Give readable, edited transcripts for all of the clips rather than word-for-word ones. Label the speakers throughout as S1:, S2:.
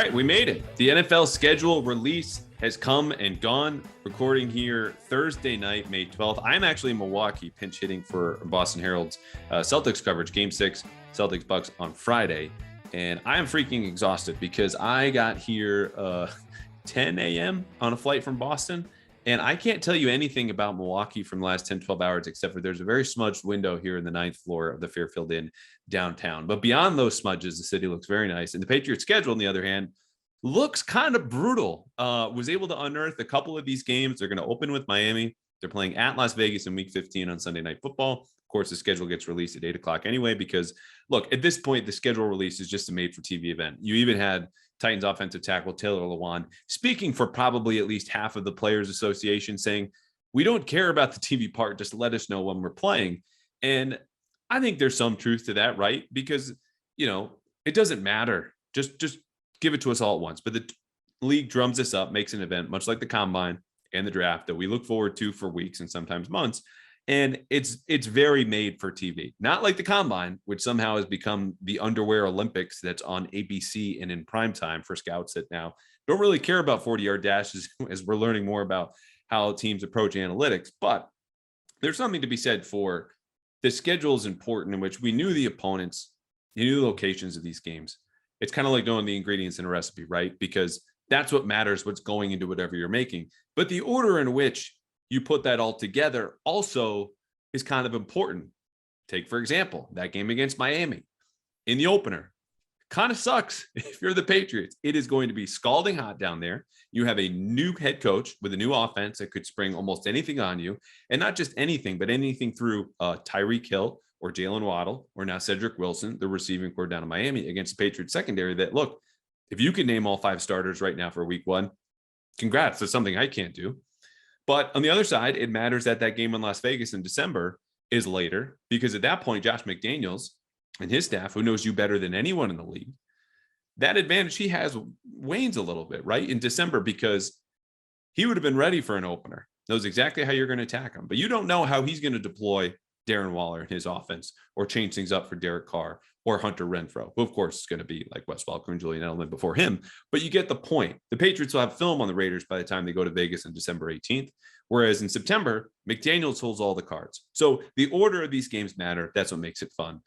S1: right, we made it. The NFL schedule release has come and gone. Recording here Thursday night, May 12th. I'm actually in Milwaukee, pinch hitting for Boston Herald's Celtics coverage, Game 6, Celtics Bucks on Friday. And I am freaking exhausted because I got here 10 a.m. on a flight from Boston. And I can't tell you anything about Milwaukee from the last 10, 12 hours, except for there's a very smudged window here in the 9th floor of the Fairfield Inn downtown. But beyond those smudges, the city looks very nice. And the Patriots schedule, on the other hand, looks kind of brutal. Was able to unearth a couple of these games. They're going to open with Miami. They're playing at Las Vegas in week 15 on Sunday Night Football. Of course, the schedule gets released at 8 o'clock anyway, because look, at this point, the schedule release is just a made for TV event. You even had Titans offensive tackle Taylor Lewan speaking for probably at least half of the Players Association, saying, we don't care about the TV part, just let us know when we're playing. And I think there's some truth to that, right? Because, you know, it doesn't matter. Just give it to us all at once. But the league drums this up, makes an event, much like the Combine and the draft, that we look forward to for weeks and sometimes months. And it's very made for TV, not like the Combine, which somehow has become the underwear Olympics that's on ABC and in prime time for scouts that now don't really care about 40-yard dashes as we're learning more about how teams approach analytics. But there's something to be said for the schedule is important, in which we knew the opponents, you knew the locations of these games. It's kind of like knowing the ingredients in a recipe, right? Because that's what matters, what's going into whatever you're making. But the order in which you put that all together also is kind of important. Take, for example, that game against Miami in the opener. Kind of sucks if you're the Patriots. It is going to be scalding hot down there. You have a new head coach with a new offense that could spring almost anything on you. And not just anything, but anything through Tyreek Hill or Jalen Waddle or now Cedric Wilson, the receiving core down in Miami, against the Patriots secondary that, look, if you can name all 5 starters right now for week 1, congrats. That's something I can't do. But on the other side, it matters that that game in Las Vegas in December is later, because at that point, Josh McDaniels and his staff, who knows you better than anyone in the league, that advantage he has wanes a little bit, right? In December, because he would have been ready for an opener, knows exactly how you're going to attack him. But you don't know how he's going to deploy Darren Waller in his offense, or change things up for Derek Carr or Hunter Renfrow, who of course is going to be like Wes Welker and Julian Edelman before him. But you get the point. The Patriots will have film on the Raiders by the time they go to Vegas on December 18th. Whereas in September, McDaniels holds all the cards. So the order of these games matter. That's what makes it fun.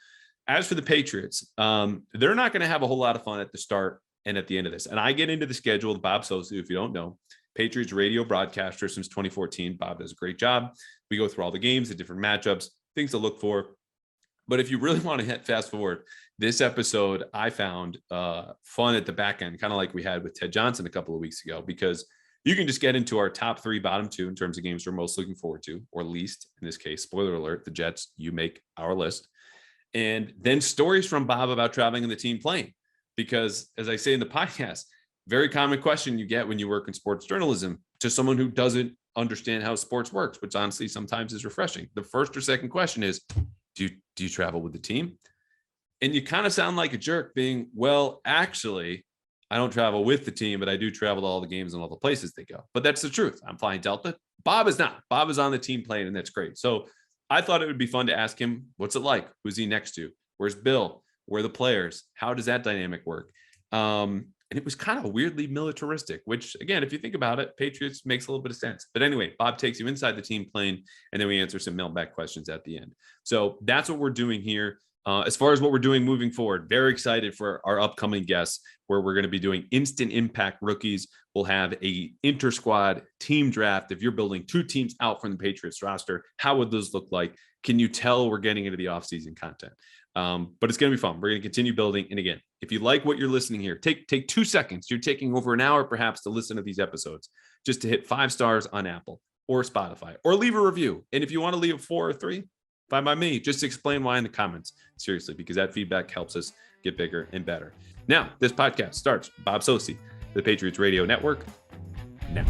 S1: As for the Patriots, they're not going to have a whole lot of fun at the start and at the end of this. And I get into the schedule with Bob Socci, if you don't know, Patriots radio broadcaster since 2014. Bob does a great job. We go through all the games, the different matchups, things to look for. But if you really want to hit fast forward, this episode I found fun at the back end, kind of like we had with Ted Johnson a couple of weeks ago, because you can just get into our top 3, bottom 2 in terms of games we're most looking forward to, or least. In this case, spoiler alert, the Jets, you make our list. And then stories from Bob about traveling in the team plane. Because as I say in the podcast, very common question you get when you work in sports journalism to someone who doesn't understand how sports works, which honestly sometimes is refreshing. The first or second question is, do you travel with the team? And you kind of sound like a jerk being, well, actually, I don't travel with the team, but I do travel to all the games and all the places they go. But that's the truth. I'm flying Delta. Bob is not. Bob is on the team plane, and that's great. So I thought it would be fun to ask him, what's it like? Who's he next to? Where's Bill? Where are the players? How does that dynamic work? And it was kind of weirdly militaristic, which, again, if you think about it, Patriots makes a little bit of sense. But anyway, Bob takes you inside the team plane, and then we answer some mailbag questions at the end. So that's what we're doing here. As far as what we're doing moving forward, very excited for our upcoming guests, where we're going to be doing instant impact rookies. We'll have a inter-squad team draft. If you're building 2 teams out from the Patriots roster, how would those look like? Can you tell we're getting into the offseason content? But it's going to be fun. We're going to continue building. And again, if you like what you're listening here, take 2 seconds. You're taking over an hour perhaps to listen to these episodes, just to hit 5 stars on Apple or Spotify, or leave a review. And if you want to leave a 4 or 3, fine by me. Just explain why in the comments. Seriously, because that feedback helps us get bigger and better. Now, this podcast starts. Bob Socci, the Patriots Radio Network, now.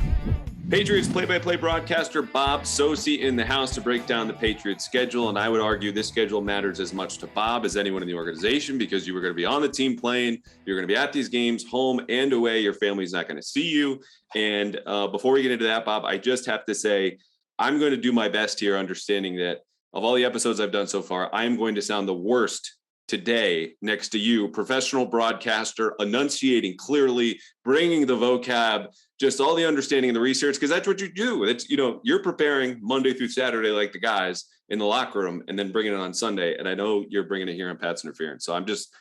S1: Patriots play-by-play broadcaster Bob Socci in the house to break down the Patriots schedule. And I would argue this schedule matters as much to Bob as anyone in the organization, because you were going to be on the team plane. You're going to be at these games, home and away. Your family's not going to see you. And before we get into that, Bob, I just have to say, I'm going to do my best here, understanding that of all the episodes I've done so far, I'm going to sound the worst today next to you, professional broadcaster, enunciating clearly, bringing the vocab, just all the understanding and the research, because that's what you do. It's, you're preparing Monday through Saturday like the guys in the locker room, and then bringing it on Sunday. And I know you're bringing it here on Pat's Interference. So I'm just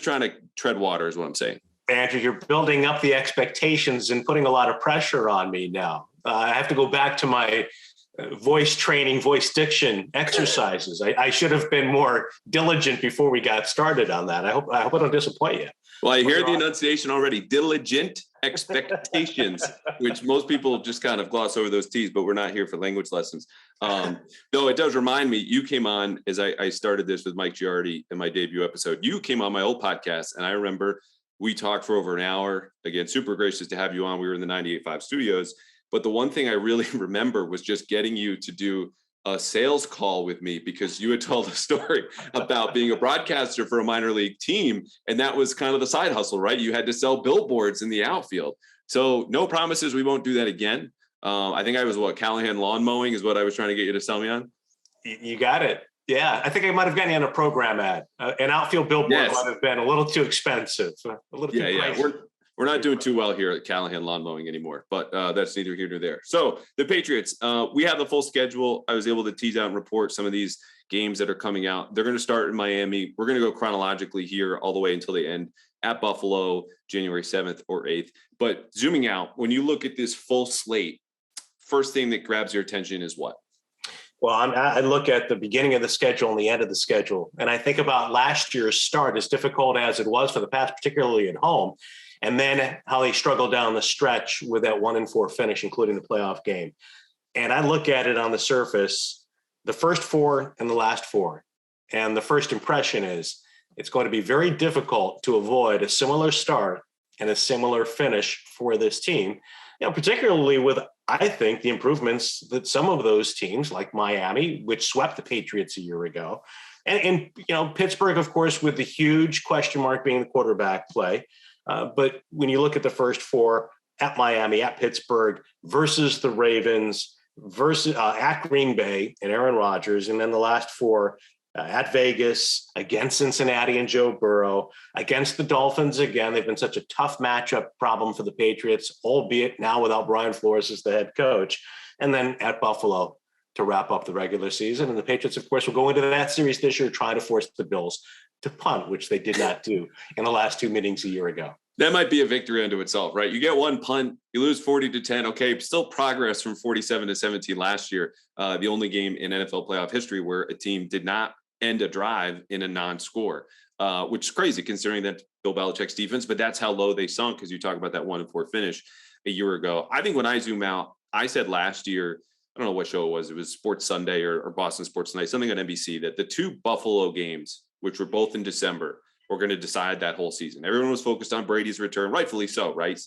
S1: trying to tread water is what I'm saying.
S2: Andrew, you're building up the expectations and putting a lot of pressure on me now. I have to go back to my voice training, voice diction exercises. I should have been more diligent before we got started on that. I hope I don't disappoint you.
S1: Well, I hear the enunciation already. Diligent expectations, which most people just kind of gloss over those T's, but we're not here for language lessons. Though it does remind me, you came on as I started this with Mike Giardi in my debut episode. You came on my old podcast, and I remember we talked for over an hour. Again, super gracious to have you on. We were in the 98.5 studios. But the one thing I really remember was just getting you to do a sales call with me, because you had told a story about being a broadcaster for a minor league team. And that was kind of the side hustle, right? You had to sell billboards in the outfield. So no promises. We won't do that again. I think I was Callahan lawn mowing is what I was trying to get you to sell me on.
S2: You got it. Yeah. I think I might've gotten you on a program ad. An outfield billboard might have been a little too expensive. A little too pricey.
S1: We're not doing too well here at Callahan lawn mowing anymore, but that's neither here nor there. So the Patriots, we have the full schedule. I was able to tease out and report some of these games that are coming out. They're going to start in Miami. We're going to go chronologically here all the way until they end at Buffalo, January 7th or 8th. But zooming out, when you look at this full slate, first thing that grabs your attention is what?
S2: Well, I look at the beginning of the schedule and the end of the schedule, and I think about last year's start, as difficult as it was for the Pats, particularly at home, and then how they struggled down the stretch with that 1-4 finish, including the playoff game. And I look at it on the surface, the first four and the last four. And the first impression is it's going to be very difficult to avoid a similar start and a similar finish for this team, particularly with, I think, the improvements that some of those teams like Miami, which swept the Patriots a year ago, and Pittsburgh, of course, with the huge question mark being the quarterback play. But when you look at the first four at Miami, at Pittsburgh versus the Ravens, versus at Green Bay and Aaron Rodgers, and then the last four at Vegas, against Cincinnati and Joe Burrow, against the Dolphins again. They've been such a tough matchup problem for the Patriots, albeit now without Brian Flores as the head coach, and then at Buffalo to wrap up the regular season. And the Patriots, of course, will go into that series this year trying to force the Bills to punt, which they did not do in the last two meetings a year ago.
S1: That might be a victory unto itself, right? You get one punt, you lose 40-10. Okay, still progress from 47-17 last year. The only game in NFL playoff history where a team did not end a drive in a non-score, which is crazy considering that Bill Belichick's defense, but that's how low they sunk, because you talk about that 1-4 finish a year ago. I think when I zoom out, I said last year, I don't know what show it was Sports Sunday or Boston Sports Night, something on NBC, that the two Buffalo games, which were both in December, were going to decide that whole season. Everyone was focused on Brady's return, rightfully so, right?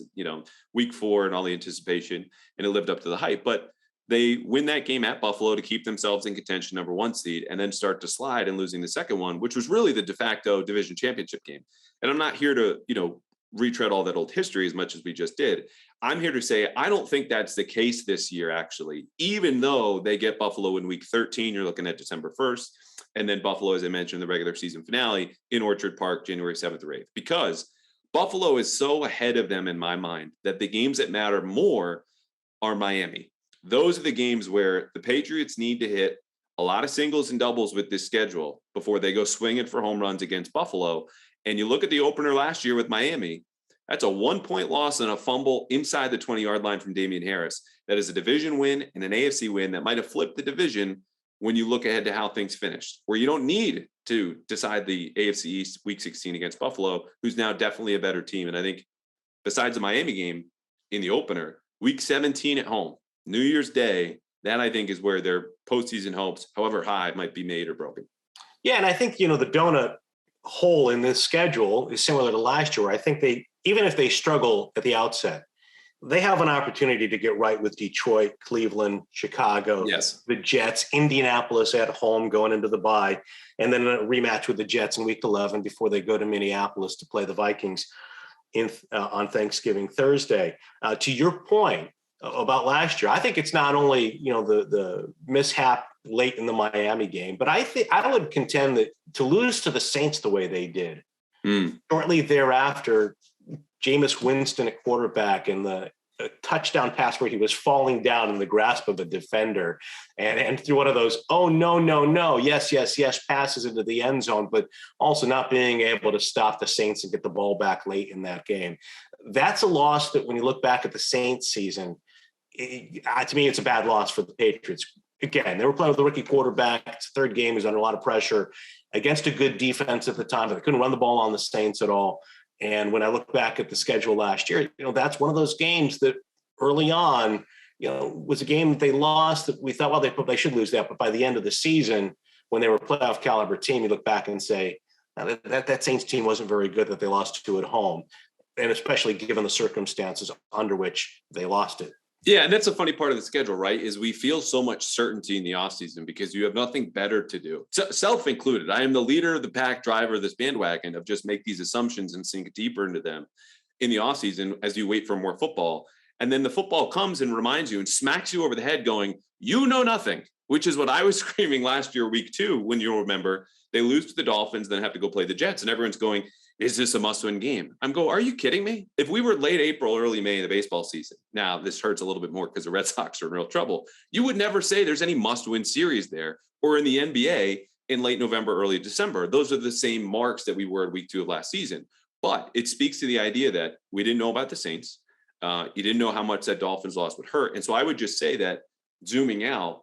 S1: Week 4 and all the anticipation, and it lived up to the hype. But they win that game at Buffalo to keep themselves in contention, number 1 seed, and then start to slide and losing the second one, which was really the de facto division championship game. And I'm not here to, retread all that old history as much as we just did. I'm here to say, I don't think that's the case this year, actually, even though they get Buffalo in week 13, you're looking at December 1st. And then Buffalo, as I mentioned, the regular season finale in Orchard Park, January 7th or 8th, because Buffalo is so ahead of them in my mind that the games that matter more are Miami. Those are the games where the Patriots need to hit a lot of singles and doubles with this schedule before they go swinging for home runs against Buffalo. And you look at the opener last year with Miami, that's a 1-point loss and a fumble inside the 20-yard line from Damian Harris. That is a division win and an AFC win that might have flipped the division when you look ahead to how things finished, where you don't need to decide the AFC East week 16 against Buffalo, who's now definitely a better team. And I think besides the Miami game in the opener, week 17 at home, New Year's Day, that I think is where their postseason hopes, however high, might be made or broken.
S2: Yeah, and I think, the donut hole in this schedule is similar to last year, where I think even if they struggle at the outset, they have an opportunity to get right with Detroit, Cleveland, Chicago,
S1: yes,
S2: the Jets, Indianapolis at home going into the bye, and then a rematch with the Jets in week 11 before they go to Minneapolis to play the Vikings on Thanksgiving Thursday. To your point, about last year. I think it's not only, the mishap late in the Miami game, but I would contend that to lose to the Saints the way they did, shortly thereafter, Jameis Winston at quarterback and the touchdown pass where he was falling down in the grasp of a defender and through one of those, oh, no, yes, passes into the end zone, but also not being able to stop the Saints and get the ball back late in that game. That's a loss that when you look back at the Saints season, to me, it's a bad loss for the Patriots. Again, they were playing with a rookie quarterback. It's the third game. He was under a lot of pressure against a good defense at the time, but they couldn't run the ball on the Saints at all. And when I look back at the schedule last year, that's one of those games that early on, was a game that they lost that we thought, well, they should lose that. But by the end of the season, when they were a playoff caliber team, you look back and say, that Saints team wasn't very good that they lost to at home. And especially given the circumstances under which they lost it.
S1: Yeah, and that's a funny part of the schedule, right? Is we feel so much certainty in the offseason because you have nothing better to do. Self included. I am the leader of the pack, driver of this bandwagon of just make these assumptions and sink deeper into them in the offseason as you wait for more football. And then the football comes and reminds you and smacks you over the head going, you know nothing, which is what I was screaming last year, week 2, when you'll remember they lose to the Dolphins, then have to go play the Jets. And everyone's going, is this a must-win game? I'm going, are you kidding me? If we were late April, early May in the baseball season, now this hurts a little bit more because the Red Sox are in real trouble. You would never say there's any must-win series there, or in the NBA in late November, early December. Those are the same marks that we were at week 2 of last season. But it speaks to the idea that we didn't know about the Saints. You didn't know how much that Dolphins loss would hurt. And so I would just say that zooming out,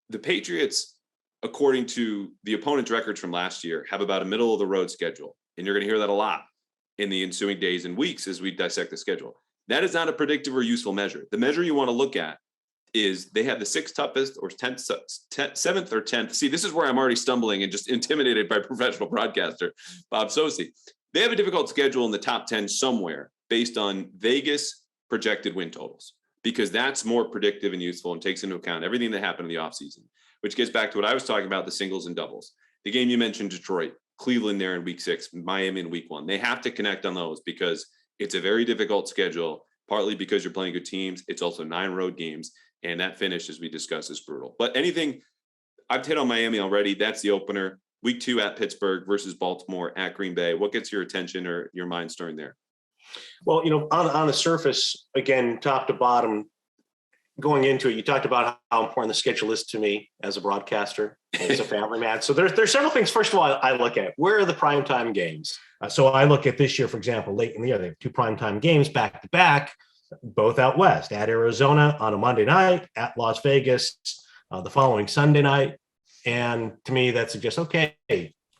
S1: the Patriots, according to the opponent's records from last year, have about a middle of the road schedule. And you're going to hear that a lot in the ensuing days and weeks as we dissect the schedule. That is not a predictive or useful measure. The measure you want to look at is they have the 6th toughest or 7th or 10th. See, this is where I'm already stumbling and just intimidated by professional broadcaster Bob Socci. They have a difficult schedule in the top 10 somewhere based on Vegas projected win totals, because that's more predictive and useful and takes into account everything that happened in the offseason, which gets back to what I was talking about, the singles and doubles. The game you mentioned, Detroit, Cleveland there in week 6, Miami in week 1. They have to connect on those because it's a very difficult schedule, partly because you're playing good teams. It's also 9 road games. And that finish, as we discussed, is brutal. But anything, I've hit on Miami already. That's the opener. Week 2 at Pittsburgh versus Baltimore at Green Bay. What gets your attention or your mind stirring there?
S2: Well, on the surface, again, top to bottom, going into it, you talked about how important the schedule is to me as a broadcaster, as a family man. So there's several things. First of all, I look at where are the primetime games. So I look at this year, for example, late in the year, they have 2 primetime games back to back, both out west, at Arizona on a Monday night, at Las Vegas the following Sunday night. And to me, that suggests, okay,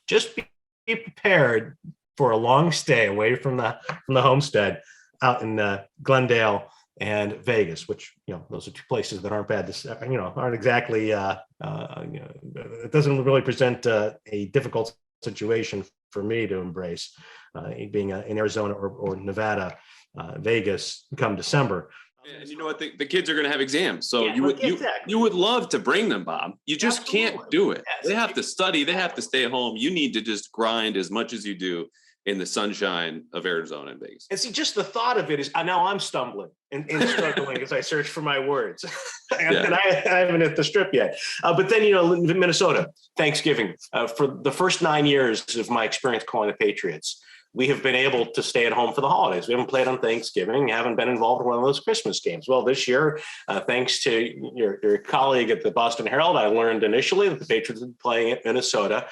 S2: just be prepared for a long stay away from the homestead out in Glendale and Vegas, which, those are 2 places that aren't bad to, aren't exactly, it doesn't really present a difficult situation for me to embrace, being in Arizona or Nevada, Vegas come December.
S1: And you know what? The kids are going to have exams. So
S2: Yeah,
S1: you would love to bring them, Bob. You just
S2: Absolutely.
S1: can't do it.
S2: Yes.
S1: They have to study. They have to stay at home. You need to just grind as much as you do in the sunshine of Arizona and Vegas.
S2: And see, just the thought of it is, now I'm stumbling and struggling as I search for my words. and I haven't hit the strip yet. But then, Minnesota, Thanksgiving. For the first 9 years of my experience calling the Patriots, we have been able to stay at home for the holidays. We haven't played on Thanksgiving, haven't been involved in one of those Christmas games. Well, this year, thanks to your colleague at the Boston Herald, I learned initially that the Patriots would be playing at Minnesota.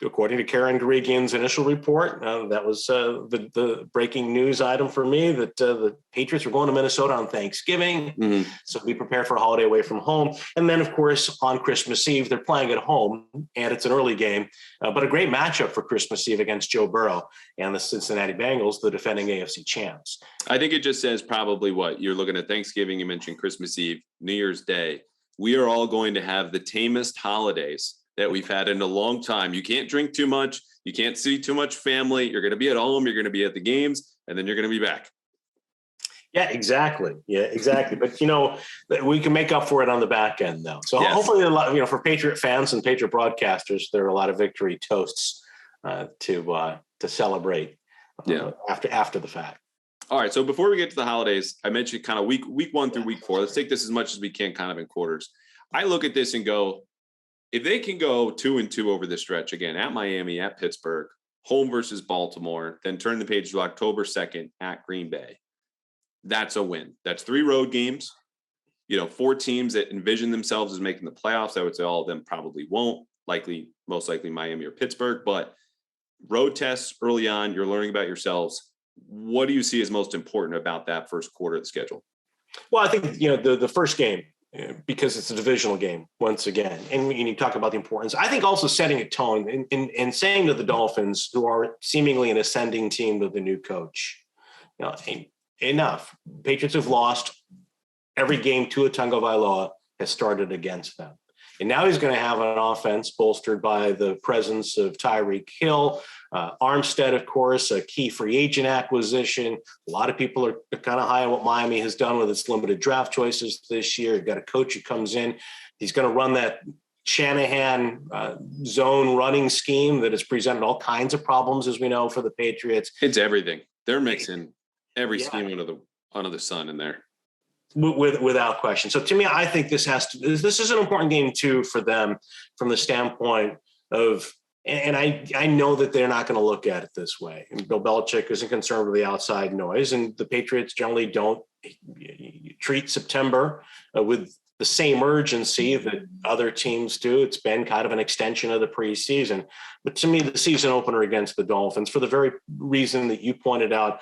S2: According to Karen Guregian's initial report, that was the breaking news item for me, that the Patriots were going to Minnesota on Thanksgiving. Mm-hmm. So be prepared for a holiday away from home. And then, of course, on Christmas Eve, they're playing at home, and it's an early game, but a great matchup for Christmas Eve against Joe Burrow and the Cincinnati Bengals, the defending AFC champs.
S1: I think it just says probably what you're looking at. Thanksgiving, you mentioned Christmas Eve, New Year's Day. We are all going to have the tamest holidays that we've had in a long time. You can't drink too much. You can't see too much family. You're going to be at home. You're going to be at the games, and then you're going to be back.
S2: Yeah, exactly. But we can make up for it on the back end, though. So
S1: yes.
S2: Hopefully, a lot, for Patriot fans and Patriot broadcasters, there are a lot of victory toasts to celebrate after the fact.
S1: All right. So before we get to the holidays, I mentioned kind of week 1 through week 4. Let's take this as much as we can kind of in quarters. I look at this and go, if they can go 2-2 over the stretch again at Miami, at Pittsburgh, home versus Baltimore, then turn the page to October 2nd at Green Bay, that's a win. That's 3 road games. 4 teams that envision themselves as making the playoffs. I would say all of them probably won't. Most likely Miami or Pittsburgh, but road tests early on, you're learning about yourselves. What do you see as most important about that first quarter of the schedule?
S2: Well, I think, the first game, because it's a divisional game once again, and you talk about the importance. I think also setting a tone and saying to the Dolphins, who are seemingly an ascending team with the new coach, enough. Patriots have lost every game. Tua Tagovailoa has started against them. And now he's going to have an offense bolstered by the presence of Tyreek Hill, Armstead, of course, a key free agent acquisition. A lot of people are kind of high on what Miami has done with its limited draft choices this year. You've got a coach who comes in. He's going to run that Shanahan zone running scheme that has presented all kinds of problems, as we know, for the Patriots.
S1: It's everything. They're mixing every scheme under the sun in there.
S2: Without question. So to me, I think this is an important game too for them from the standpoint of, and I know that they're not going to look at it this way. And Bill Belichick isn't concerned with the outside noise, and the Patriots generally don't treat September with the same urgency that other teams do. It's been kind of an extension of the preseason. But to me, the season opener against the Dolphins, for the very reason that you pointed out,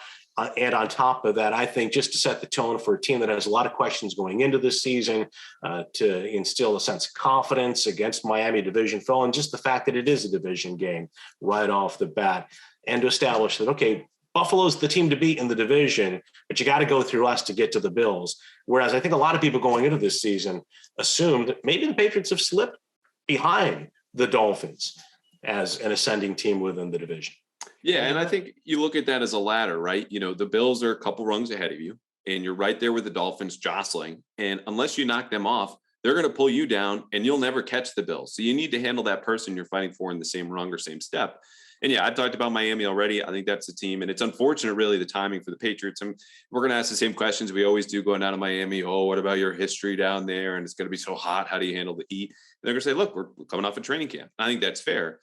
S2: and on top of that, I think just to set the tone for a team that has a lot of questions going into this season, to instill a sense of confidence against Miami division foe, and just the fact that it is a division game right off the bat, and to establish that, okay, Buffalo's the team to beat in the division, but you got to go through us to get to the Bills. Whereas I think a lot of people going into this season assumed that maybe the Patriots have slipped behind the Dolphins as an ascending team within the division.
S1: Yeah, and I think you look at that as a ladder, right? The Bills are a couple rungs ahead of you, and you're right there with the Dolphins jostling. And unless you knock them off, they're going to pull you down, and you'll never catch the Bills. So you need to handle that person you're fighting for in the same rung or same step. And yeah, I've talked about Miami already. I think that's the team. And it's unfortunate, really, the timing for the Patriots. And we're going to ask the same questions we always do going down to Miami. Oh, what about your history down there? And it's going to be so hot. How do you handle the heat? And they're going to say, look, we're coming off a training camp. I think that's fair.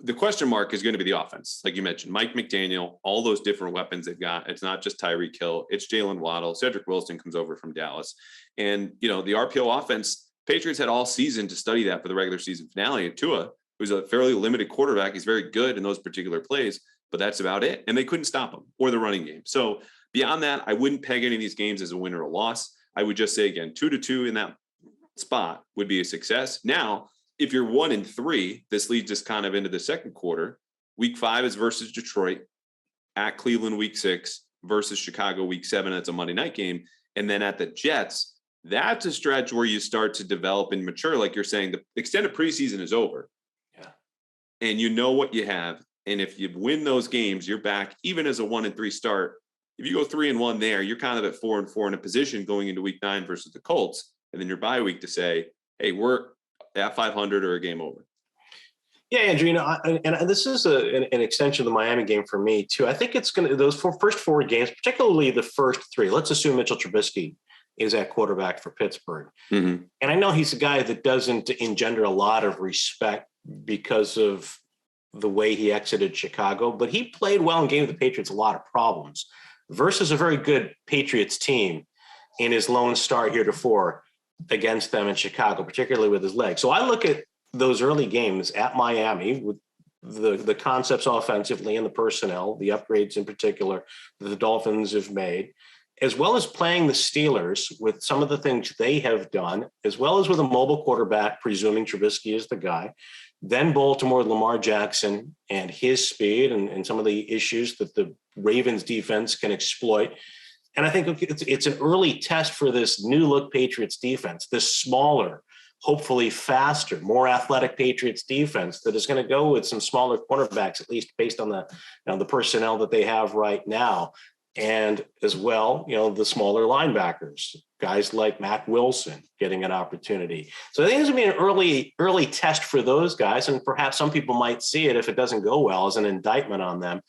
S1: The question mark is going to be the offense. Like you mentioned, Mike McDaniel, all those different weapons they've got. It's not just Tyreek Hill. It's Jalen Waddle. Cedric Wilson comes over from Dallas. And, the RPO offense, Patriots had all season to study that for the regular season finale. And Tua, who's a fairly limited quarterback, he's very good in those particular plays, but that's about it. And they couldn't stop him or the running game. So beyond that, I wouldn't peg any of these games as a win or a loss. I would just say, again, 2-2 in that spot would be a success. Now, if you're 1-3, this leads us kind of into the second quarter. Week 5 is versus Detroit, at Cleveland week 6, versus Chicago week 7. That's a Monday night game. And then at the Jets, that's a stretch where you start to develop and mature. Like you're saying, the extended preseason is over. Yeah. And you know what you have. And if you win those games, you're back, even as a 1-3 start. If you go 3-1 there, you're kind of at 4-4 in a position going into week 9 versus the Colts. And then your bye week to say, hey, we're at 500 or a game over.
S2: Yeah, Andrew, and this is an extension of the Miami game for me too. I think it's going to, those first 4 games, particularly the first 3, let's assume Mitchell Trubisky is at quarterback for Pittsburgh. Mm-hmm. And I know he's a guy that doesn't engender a lot of respect because of the way he exited Chicago, but he played well and gave the Patriots a lot of problems versus a very good Patriots team in his lone start heretofore against them in Chicago, particularly with his legs. So I look at those early games at Miami with the concepts offensively and the personnel, the upgrades in particular that the Dolphins have made, as well as playing the Steelers with some of the things they have done, as well as with a mobile quarterback, presuming Trubisky is the guy. Then Baltimore, Lamar Jackson and his speed and some of the issues that the Ravens defense can exploit. And I think it's an early test for this new look Patriots defense, this smaller, hopefully faster, more athletic Patriots defense that is going to go with some smaller cornerbacks, at least based on the personnel that they have right now. And as well, the smaller linebackers. guys like Mac Wilson getting an opportunity. So I think this would be an early test for those guys. And perhaps some people might see it, if it doesn't go well, as an indictment on them,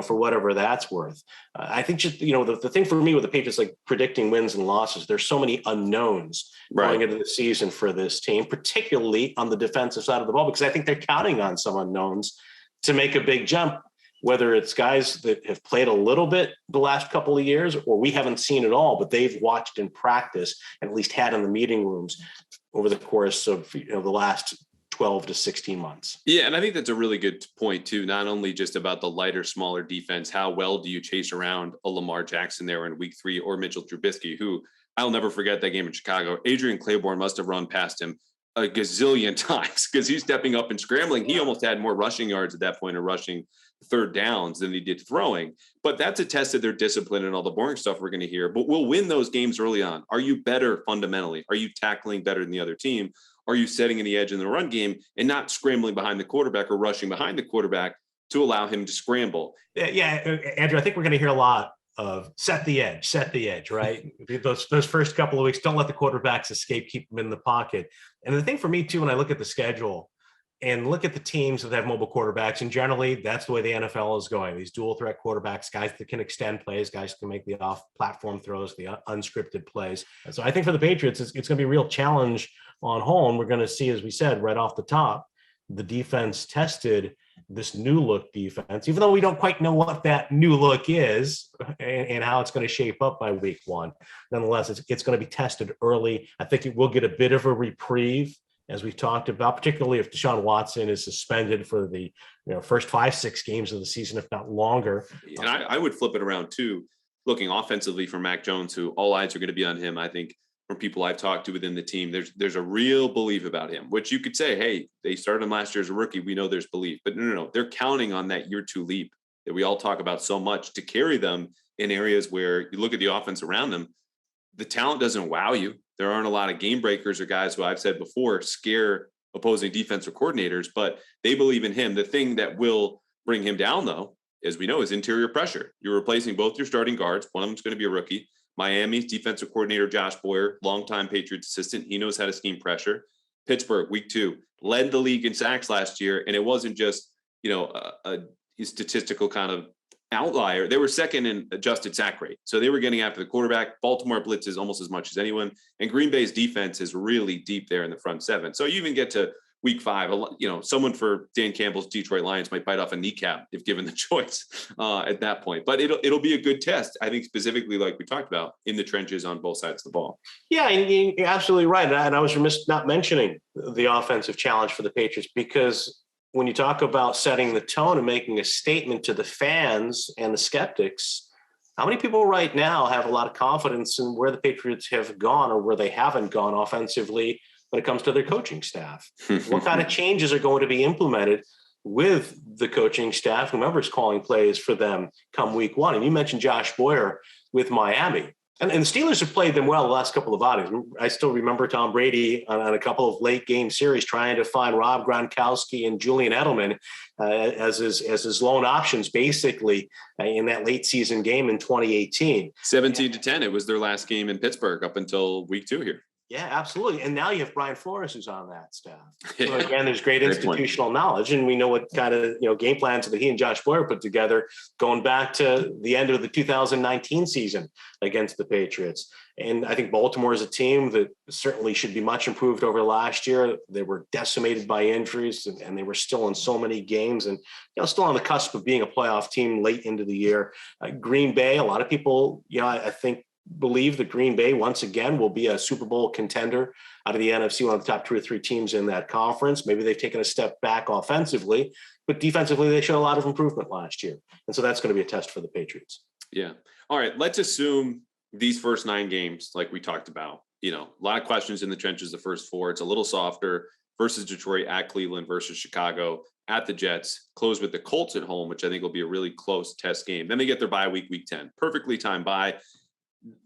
S2: for whatever that's worth. I think just, the thing for me with the Patriots, like predicting wins and losses, there's so many unknowns going into the season for this team, particularly on the defensive side of the ball, because I think they're counting on some unknowns to make a big jump, whether it's guys that have played a little bit the last couple of years, or we haven't seen it all, but they've watched in practice and at least had in the meeting rooms over the course of the last 12 to 16 months.
S1: Yeah, and I think that's a really good point too, not only just about the lighter, smaller defense. How well do you chase around a Lamar Jackson there in week 3, or Mitchell Trubisky, who I'll never forget that game in Chicago. Adrian Claiborne must have run past him a gazillion times because he's stepping up and scrambling. He almost had more rushing yards at that point, or rushing third downs, than he did throwing. But that's a test of their discipline and all the boring stuff we're going to hear. But we'll win those games early on. Are you better fundamentally? Are you tackling better than the other team? Are you setting the edge in the run game and not scrambling behind the quarterback or rushing behind the quarterback to allow him to scramble?
S2: Yeah, Andrew, I think we're going to hear a lot of set the edge, right? those first couple of weeks, don't let the quarterbacks escape, keep them in the pocket. And the thing for me too, when I look at the schedule and look at the teams that have mobile quarterbacks, and generally that's the way the NFL is going. These dual threat quarterbacks, guys that can extend plays, guys that can make the off platform throws, the unscripted plays. And so I think for the Patriots, it's going to be a real challenge on home. We're going to see, as we said, right off the top, the defense tested this new look defense, even though we don't quite know what that new look is and how it's going to shape up by week 1. Nonetheless, it's going to be tested early. I think it will get a bit of a reprieve, as we've talked about, particularly if Deshaun Watson is suspended for the first 5-6 games of the season, if not longer.
S1: And I would flip it around too, looking offensively for Mac Jones, who all eyes are going to be on him. I think from people I've talked to within the team, there's a real belief about him, which you could say, hey, they started him last year as a rookie. We know there's belief, but no. They're counting on that year 2 leap that we all talk about so much to carry them in areas where you look at the offense around them. The talent doesn't wow you. There aren't a lot of game breakers or guys who I've said before scare opposing defensive coordinators, but they believe in him. The thing that will bring him down, though, as we know, is interior pressure. You're replacing both your starting guards. One of them's going to be a rookie. Miami's defensive coordinator, Josh Boyer, longtime Patriots assistant. He knows how to scheme pressure. Pittsburgh, week 2, led the league in sacks last year. And it wasn't just, a statistical kind of outlier. They were second in adjusted sack rate. So they were getting after the quarterback. Baltimore blitzes almost as much as anyone. And Green Bay's defense is really deep there in the front 7. So you even get to week 5, someone for Dan Campbell's Detroit Lions might bite off a kneecap if given the choice at that point. But it'll be a good test, I think, specifically like we talked about, in the trenches on both sides of the ball.
S2: Yeah, and you're absolutely right. And I was remiss not mentioning the offensive challenge for the Patriots, because when you talk about setting the tone and making a statement to the fans and the skeptics, how many people right now have a lot of confidence in where the Patriots have gone or where they haven't gone offensively when it comes to their coaching staff? What kind of changes are going to be implemented with the coaching staff, whomever's calling plays for them come week 1? And you mentioned Josh Boyer with Miami. And the Steelers have played them well the last couple of outings. I still remember Tom Brady on a couple of late game series trying to find Rob Gronkowski and Julian Edelman as his lone options, basically, in that late season game in 2018.
S1: 17-10. It was their last game in Pittsburgh up until week 2 here.
S2: Yeah, absolutely. And now you have Brian Flores, who's on that staff. So again, there's great institutional knowledge, and we know what kind of game plans that he and Josh Boyer put together going back to the end of the 2019 season against the Patriots. And I think Baltimore is a team that certainly should be much improved over last year. They were decimated by injuries, and they were still in so many games, and still on the cusp of being a playoff team late into the year. Green Bay, a lot of people, I think, believe that Green Bay once again will be a Super Bowl contender out of the NFC, one of the top 2 or 3 teams in that conference. Maybe they've taken a step back offensively, but defensively they showed a lot of improvement last year. And so that's going to be a test for the Patriots.
S1: Yeah. All right. Let's assume these first 9 games, like we talked about, a lot of questions in the trenches, the first 4, it's a little softer versus Detroit, at Cleveland, versus Chicago, at the Jets, close with the Colts at home, which I think will be a really close test game. Then they get their bye week 10, perfectly timed bye.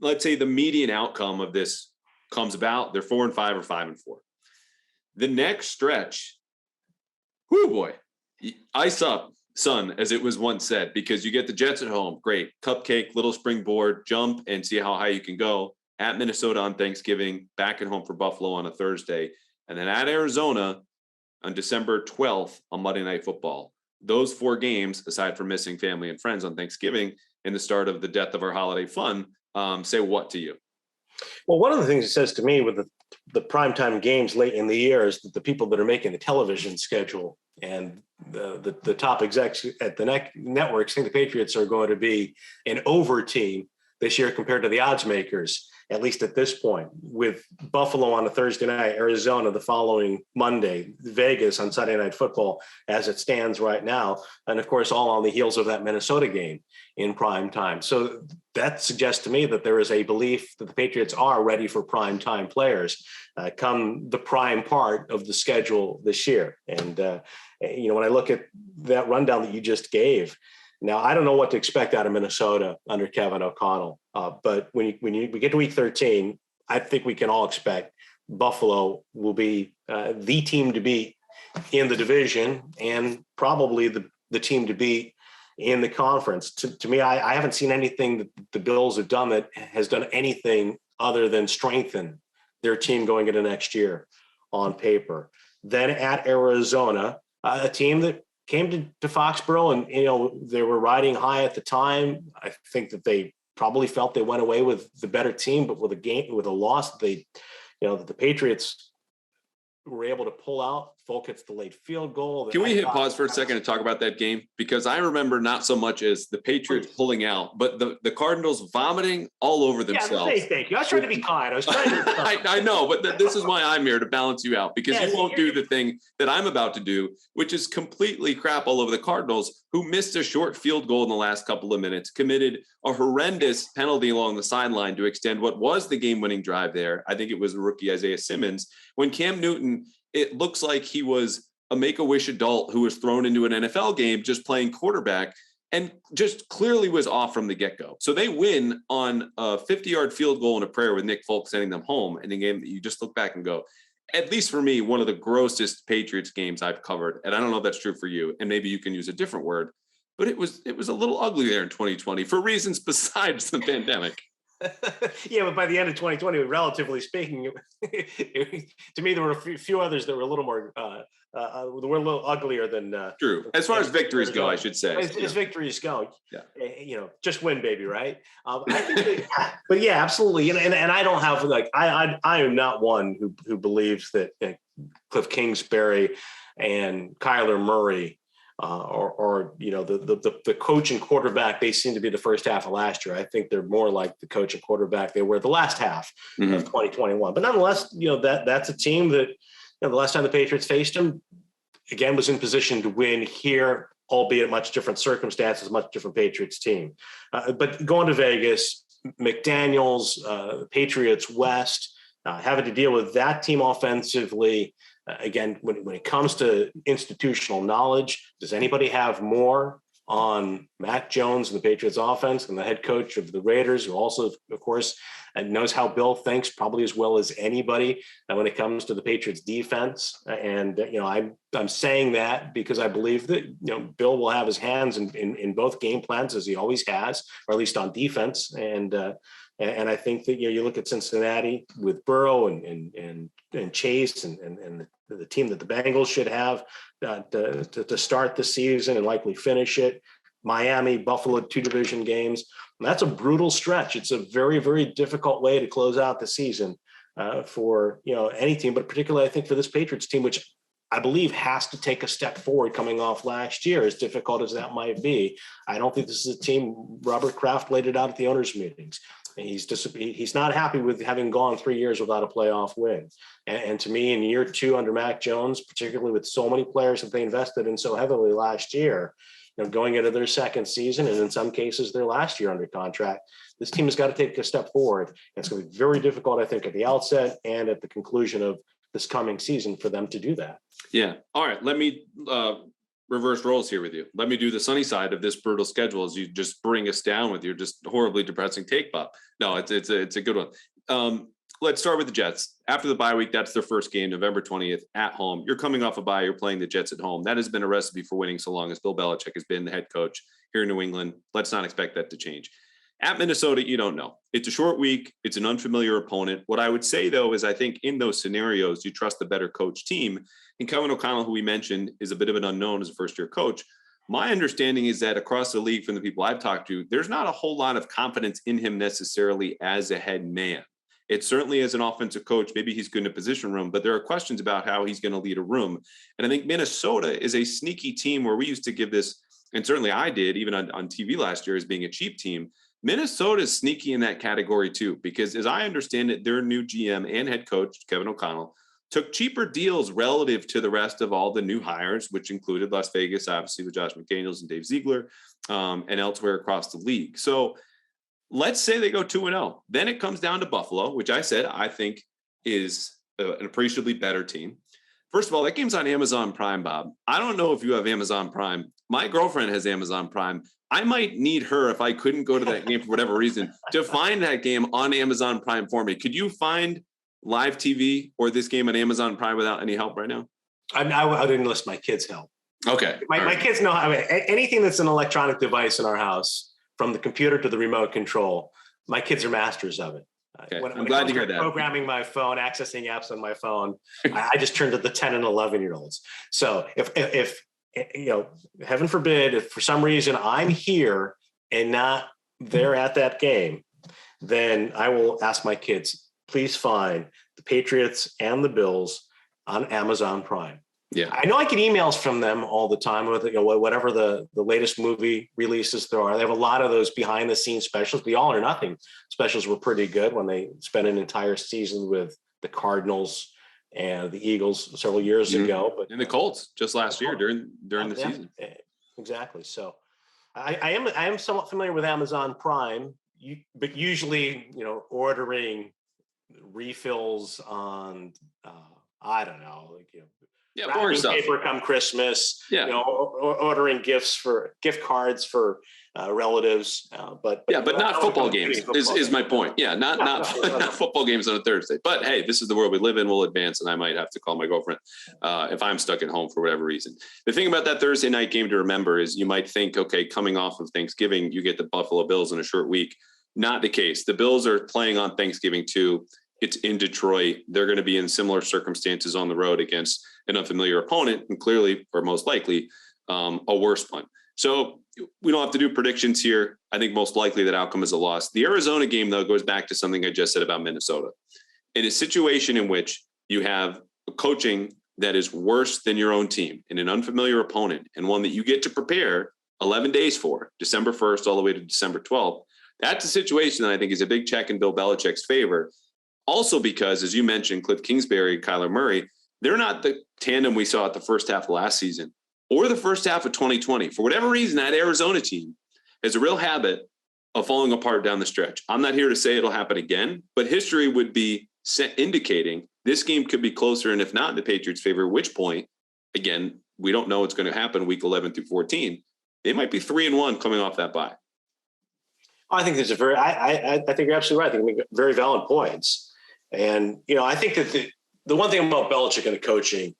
S1: Let's say the median outcome of this comes about, they're 4-5 or 5-4. The next stretch, whoo boy, ice up, son, as it was once said, because you get the Jets at home, great, cupcake, little springboard, jump and see how high you can go. at Minnesota on Thanksgiving, back at home for Buffalo on a Thursday, and then at Arizona on December 12th on Monday Night Football. Those 4 games, aside from missing family and friends on Thanksgiving and the start of the death of our holiday fun, say what to you?
S2: Well, one of the things it says to me with the primetime games late in the year is that the people that are making the television schedule and the top execs at the networks think the Patriots are going to be an over team this year compared to the odds makers, at least at this point, with Buffalo on a Thursday night, Arizona the following Monday, Vegas on Sunday Night Football as it stands right now. And of course, all on the heels of that Minnesota game in prime time. So that suggests to me that there is a belief that the Patriots are ready for prime time players come the prime part of the schedule this year. And, when I look at that rundown that you just gave, now, I don't know what to expect out of Minnesota under Kevin O'Connell, but we get to week 13, I think we can all expect Buffalo will be the team to beat in the division and probably the team to beat in the conference. To me, I haven't seen anything that the Bills have done that has done anything other than strengthen their team going into next year on paper. Then at Arizona, a team that came to Foxborough and, they were riding high at the time. I think that they probably felt they went away with the better team, but with a loss, that the Patriots were able to pull out. Folk hits the late field goal.
S1: Can we hit pause for a second and talk about that game? Because I remember not so much as the Patriots pulling out, but the Cardinals vomiting all over themselves.
S2: Yeah, thank you. I was trying to be kind.
S1: I know, but this is why I'm here, to balance you out, because you won't do the thing that I'm about to do, which is completely crap all over the Cardinals, who missed a short field goal in the last couple of minutes, committed a horrendous penalty along the sideline to extend what was the game-winning drive there. I think it was the rookie Isaiah Simmons. When Cam Newton, it looks like he was a make-a-wish adult who was thrown into an NFL game just playing quarterback and just clearly was off from the get-go. So they win on a 50-yard field goal and a prayer with Nick Folk sending them home in a game that you just look back and go, at least for me, one of the grossest Patriots games I've covered. And I don't know if that's true for you, and maybe you can use a different word, but it was a little ugly there in 2020 for reasons besides the pandemic.
S2: Yeah, but by the end of 2020, relatively speaking, to me, there were a few others that were a little more, were a little uglier than.
S1: True. As far as victories go, I should say.
S2: As victories go,
S1: yeah.
S2: Just win, baby, right? But yeah, absolutely. And I don't have I am not one who believes that Cliff Kingsbury and Kyler Murray or the coach and quarterback they seem to be the first half of last year. I think they're more like the coach and quarterback they were the last half of 2021. But nonetheless, that's a team that the last time the Patriots faced them, again, was in position to win here, albeit much different circumstances, much different Patriots team. But going to Vegas, McDaniels, Patriots West, having to deal with that team offensively. Again, when it comes to institutional knowledge, does anybody have more on Mac Jones and the Patriots offense than the head coach of the Raiders, who also, of course, knows how Bill thinks probably as well as anybody when it comes to the Patriots defense? And, I'm saying that because I believe that, Bill will have his hands in both game plans, as he always has, or at least on defense. And I think that, you look at Cincinnati with Burrow and Chase and the team that the Bengals should have to start the season and likely finish it. Miami, Buffalo, 2 division games. And that's a brutal stretch. It's a very, very difficult way to close out the season for, any team, but particularly I think for this Patriots team, which I believe has to take a step forward coming off last year, as difficult as that might be. I don't think this is a team. Robert Kraft laid it out at the owners' meetings. He's not happy with having gone 3 years without a playoff win. And to me, in year 2 under Mac Jones, particularly with so many players that they invested in so heavily last year, going into their second season, and in some cases their last year under contract, this team has got to take a step forward. And it's going to be very difficult, I think, at the outset and at the conclusion of this coming season for them to do that. Yeah.
S1: All right. Let me reverse roles here with you. Let me do the sunny side of this brutal schedule as you just bring us down with your just horribly depressing take, Bob. No, it's a good one. Let's start with the Jets. After the bye week, that's their first game, November 20th at home. You're coming off a bye. You're playing the Jets at home. That has been a recipe for winning so long as Bill Belichick has been the head coach here in New England. Let's not expect that to change. At Minnesota, you don't know. It's a short week. It's an unfamiliar opponent. What I would say, though, is I think in those scenarios, you trust the better coach team. And Kevin O'Connell, who we mentioned, is a bit of an unknown as a first-year coach. My understanding is that across the league, from the people I've talked to, there's not a whole lot of confidence in him necessarily as a head man. It certainly as an offensive coach, maybe he's good in a position room, but there are questions about how he's going to lead a room. And I think Minnesota is a sneaky team where we used to give this, and certainly I did, even on TV last year, as being a cheap team. Minnesota is sneaky in that category too, because as I understand it, their new GM and head coach, Kevin O'Connell, took cheaper deals relative to the rest of all the new hires, which included Las Vegas, obviously with Josh McDaniels and Dave Ziegler, and elsewhere across the league. So let's say they go 2-0. Then it comes down to Buffalo, which I said I think is an appreciably better team. First of all, that game's on Amazon Prime, Bob. I don't know if you have Amazon Prime. My girlfriend has Amazon Prime. I might need her, if I couldn't go to that game for whatever reason, to find that game on Amazon Prime for me. Could you find live TV or this game on Amazon Prime without any help right now?
S2: I didn't enlist my kids' help.
S1: Okay.
S2: My kids know how, anything that's an electronic device in our house, from the computer to the remote control, my kids are masters of it.
S1: Okay. I'm glad to hear that.
S2: Programming my phone, accessing apps on my phone, I just turned to the 10 and 11-year-olds. So if heaven forbid, if for some reason I'm here and not there at that game, then I will ask my kids, please find the Patriots and the Bills on Amazon Prime.
S1: Yeah,
S2: I know I get emails from them all the time with whatever the latest movie releases there are. They have a lot of those behind the scenes specials. The All or Nothing specials were pretty good when they spent an entire season with the Cardinals and the Eagles several years ago. But
S1: and the Colts just last year during the season.
S2: Exactly. So I am somewhat familiar with Amazon Prime, but usually ordering refills on I don't know,
S1: boring stuff.
S2: Paper come Christmas.
S1: Yeah.
S2: Ordering gift cards for relatives. But
S1: not football games is my point. Yeah, not football games on a Thursday. But hey, this is the world we live in. We'll advance, and I might have to call my girlfriend if I'm stuck at home for whatever reason. The thing about that Thursday night game to remember is you might think, okay, coming off of Thanksgiving, you get the Buffalo Bills in a short week. Not the case. The Bills are playing on Thanksgiving too. It's in Detroit. They're going to be in similar circumstances on the road against an unfamiliar opponent, and clearly, or most likely, a worse one. So we don't have to do predictions here. I think most likely that outcome is a loss. The Arizona game, though, goes back to something I just said about Minnesota. In a situation in which you have a coaching that is worse than your own team in an unfamiliar opponent, and one that you get to prepare 11 days for, December 1st all the way to December 12th, that's a situation that I think is a big check in Bill Belichick's favor. Also because, as you mentioned, Cliff Kingsbury and Kyler Murray, they're not the tandem we saw at the first half of last season or the first half of 2020. For whatever reason, that Arizona team has a real habit of falling apart down the stretch. I'm not here to say it'll happen again, but history would be indicating this game could be closer, and if not in the Patriots' favor, at which point, again, we don't know what's going to happen week 11 through 14. They might be 3-1 coming off that bye.
S2: I think there's I think you're absolutely right. I think we make very valid points. And, I think that the one thing about Belichick and the coaching,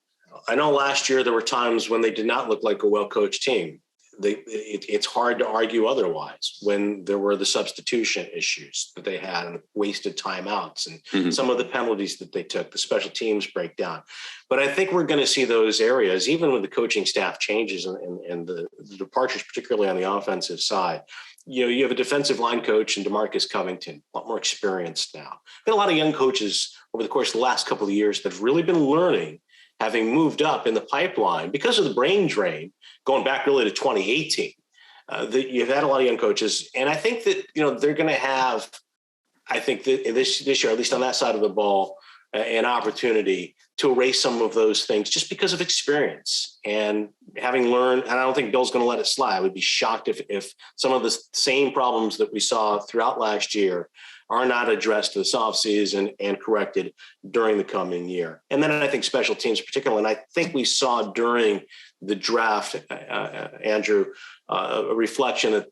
S2: I know last year there were times when they did not look like a well-coached team. It's hard to argue otherwise when there were the substitution issues that they had and wasted timeouts and some of the penalties that they took, the special teams breakdown. But I think we're going to see those areas, even with the coaching staff changes and the departures, particularly on the offensive side. You have a defensive line coach in DeMarcus Covington, a lot more experienced now. Been a lot of young coaches over the course of the last couple of years that have really been learning, having moved up in the pipeline because of the brain drain, going back really to 2018. You've had a lot of young coaches, and I think that they're going to have, I think that this year, at least on that side of the ball, an opportunity to erase some of those things just because of experience and having learned. And I don't think Bill's going to let it slide. I would be shocked if some of the same problems that we saw throughout last year are not addressed this offseason and corrected during the coming year. And then I think special teams particularly, and I think we saw during the draft, Andrew, a reflection that,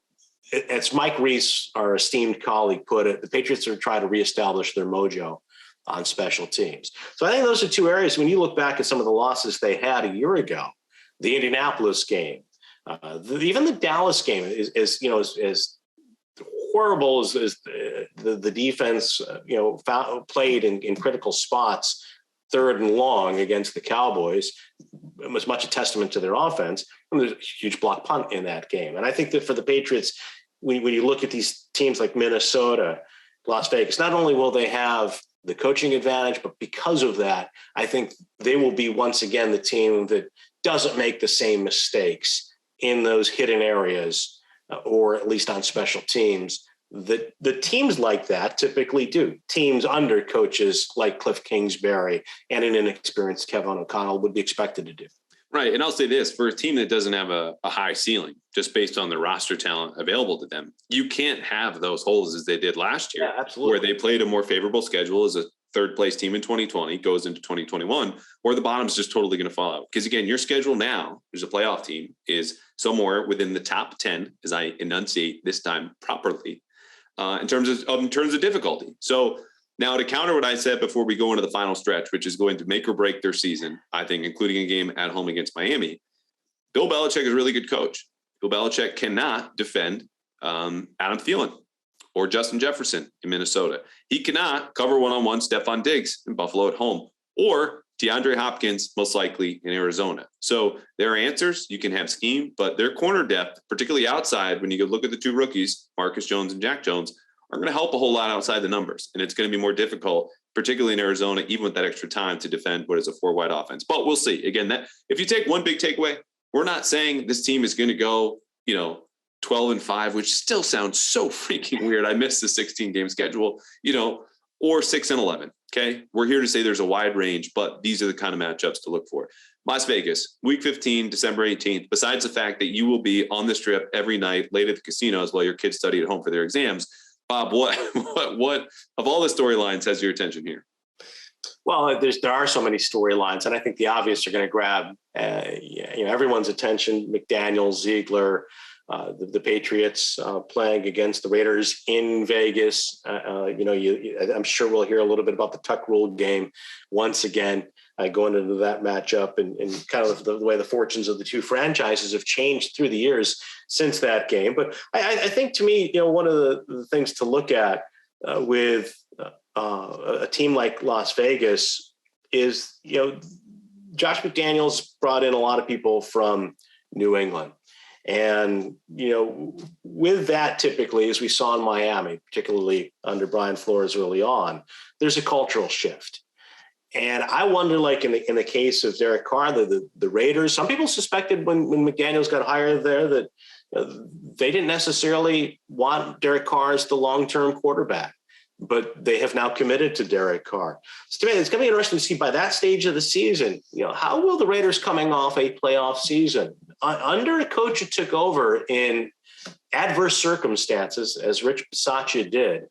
S2: as Mike Reese, our esteemed colleague, put it, the Patriots are trying to reestablish their mojo on special teams. So I think those are two areas. When you look back at some of the losses they had a year ago, the Indianapolis game, even the Dallas game is as horrible as the defense, played in critical spots, 3rd and long against the Cowboys, it was much a testament to their offense. And there's a huge block punt in that game. And I think that for the Patriots, when you look at these teams like Minnesota, Las Vegas, not only will they have the coaching advantage, but because of that, I think they will be once again the team that doesn't make the same mistakes in those hidden areas, or at least on special teams, that the teams like that typically do. Teams under coaches like Cliff Kingsbury and an inexperienced Kevin O'Connell would be expected to do.
S1: Right. And I'll say this, for a team that doesn't have a high ceiling, just based on the roster talent available to them, you can't have those holes as they did last year.
S2: Yeah, absolutely.
S1: Where they played a more favorable schedule as a 3rd place team in 2020 goes into 2021, or the bottom's just totally going to fall out. Because again, your schedule now, as a playoff team, is somewhere within the top 10, as I enunciate this time properly, in terms of difficulty. So now, to counter what I said before we go into the final stretch, which is going to make or break their season, I think, including a game at home against Miami, Bill Belichick is a really good coach. Bill Belichick cannot defend Adam Thielen or Justin Jefferson in Minnesota. He cannot cover one-on-one Stephon Diggs in Buffalo at home, or DeAndre Hopkins, most likely in Arizona. So there are answers. You can have scheme, but their corner depth, particularly outside, when you look at the 2 rookies, Marcus Jones and Jack Jones, are going to help a whole lot outside the numbers. And it's going to be more difficult, particularly in Arizona, even with that extra time to defend what is a 4-wide offense. But we'll see. Again, that if you take one big takeaway, we're not saying this team is going to go, 12-5, which still sounds so freaking weird. I missed the 16-game schedule, or 6-11. Okay. We're here to say there's a wide range, but these are the kind of matchups to look for. Las Vegas, week 15, December 18th, besides the fact that you will be on the strip every night late at the casinos while your kids study at home for their exams. Bob, what of all the storylines has your attention here?
S2: Well, there are so many storylines, and I think the obvious are going to grab everyone's attention. Mcdaniels, Ziegler, the Patriots playing against the Raiders in Vegas. I'm sure we'll hear a little bit about the Tuck Rule game once again, going into that matchup, and kind of the way the fortunes of the 2 franchises have changed through the years since that game. But I think, to me, one of the things to look at with a team like Las Vegas is, Josh McDaniels brought in a lot of people from New England. And, with that, typically, as we saw in Miami, particularly under Brian Flores early on, there's a cultural shift. And I wonder, like in the case of Derek Carr, the Raiders, some people suspected when McDaniels got hired there that they didn't necessarily want Derek Carr as the long-term quarterback, but they have now committed to Derek Carr. So to me, it's going to be interesting to see by that stage of the season, how will the Raiders, coming off a playoff season under a coach who took over in adverse circumstances, as Rich Bisaccia did,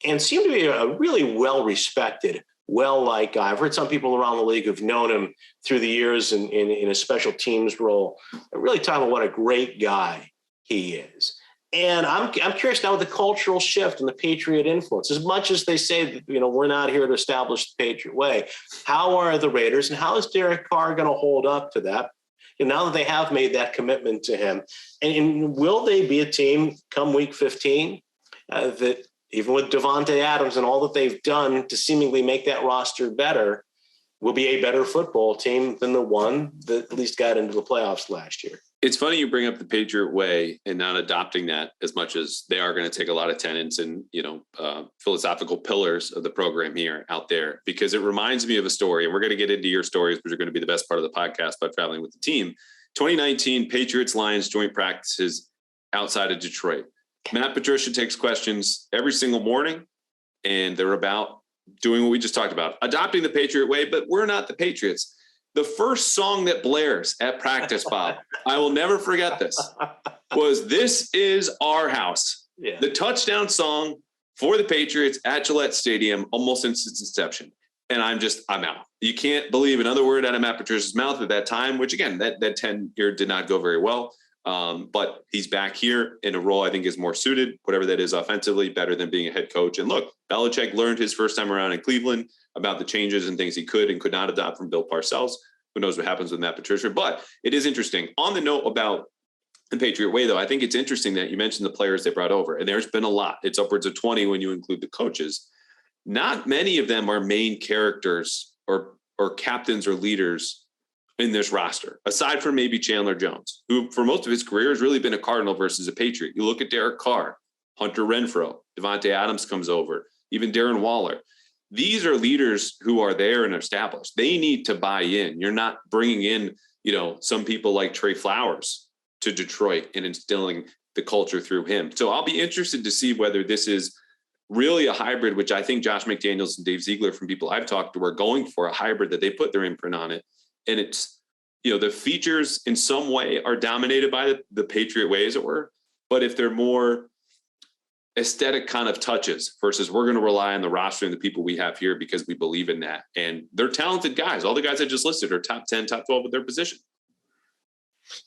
S2: and seemed to be a really well-respected, well-liked guy. I've heard some people around the league who've known him through the years in a special teams role, really talking about what a great guy he is. And I'm curious now with the cultural shift and the Patriot influence, as much as they say that, we're not here to establish the Patriot way, how are the Raiders and how is Derek Carr going to hold up to that? And now that they have made that commitment to him, and will they be a team come week 15 that, even with Devontae Adams and all that they've done to seemingly make that roster better, will be a better football team than the one that at least got into the playoffs last year?
S1: It's funny you bring up the Patriot way and not adopting that, as much as they are going to take a lot of tenets and, philosophical pillars of the program here out there, because it reminds me of a story, and we're going to get into your stories, which are going to be the best part of the podcast by traveling with the team. 2019 Patriots Lions joint practices outside of Detroit. Matt Patricia takes questions every single morning, and they're about doing what we just talked about, adopting the Patriot way, but we're not the Patriots. The first song that blares at practice, Bob, I will never forget this, was "This Is Our House." Yeah. The touchdown song for the Patriots at Gillette Stadium, almost since its inception. And I'm out. You can't believe another word out of Matt Patricia's mouth at that time, which again, that tenure did not go very well. But he's back here in a role I think is more suited, whatever that is offensively, better than being a head coach. And look, Belichick learned his first time around in Cleveland about the changes and things he could and could not adopt from Bill Parcells. Who knows what happens with Matt Patricia? But it is interesting. On the note about the Patriot way, though. I think it's interesting that you mentioned the players they brought over, and there's been a lot. It's upwards of 20 when you include the coaches. Not many of them are main characters or captains or leaders in this roster, aside from maybe Chandler Jones, who for most of his career has really been a Cardinal versus a Patriot. You look at Derek Carr, Hunter Renfrow, Devontae Adams comes over, even Darren Waller. These are leaders who are there and established. They need to buy in. You're not bringing in, some people like Trey Flowers to Detroit and instilling the culture through him. So I'll be interested to see whether this is really a hybrid, which I think Josh McDaniels and Dave Ziegler, from people I've talked to, are going for a hybrid that they put their imprint on it. And it's, the features in some way are dominated by the Patriot way, as it were. But if they're more aesthetic kind of touches versus we're going to rely on the roster and the people we have here because we believe in that. And they're talented guys. All the guys I just listed are top 10, top 12 at their position.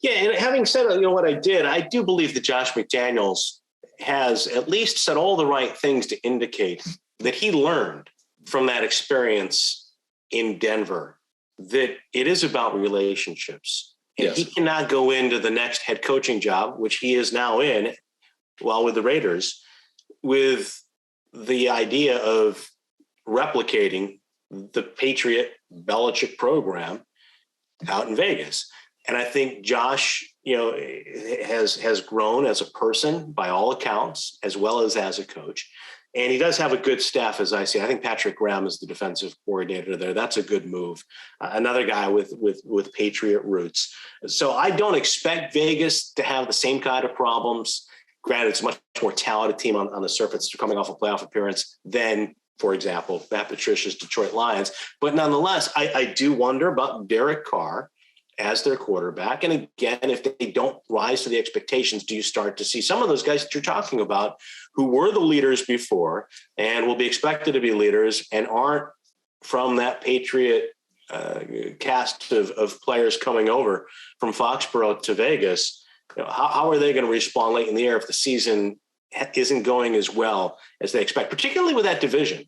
S2: Yeah. And having said, what I do believe that Josh McDaniels has at least said all the right things to indicate that he learned from that experience in Denver, that it is about relationships. And
S1: yes.
S2: He cannot go into the next head coaching job, which he is now in, while with the Raiders, with the idea of replicating the Patriot Belichick program out in Vegas. And I think Josh, has grown as a person by all accounts, as well as a coach. And he does have a good staff, as I see. I think Patrick Graham is the defensive coordinator there. That's a good move. Another guy with Patriot roots. So I don't expect Vegas to have the same kind of problems. Granted, it's a much more talented team on the surface coming off a playoff appearance than, for example, Matt Patricia's Detroit Lions. But nonetheless, I do wonder about Derek Carr as their quarterback. And again, if they don't rise to the expectations, do you start to see some of those guys that you're talking about who were the leaders before and will be expected to be leaders and aren't from that Patriot cast of players coming over from Foxborough to Vegas? How are they going to respond late in the year if the season isn't going as well as they expect, particularly with that division,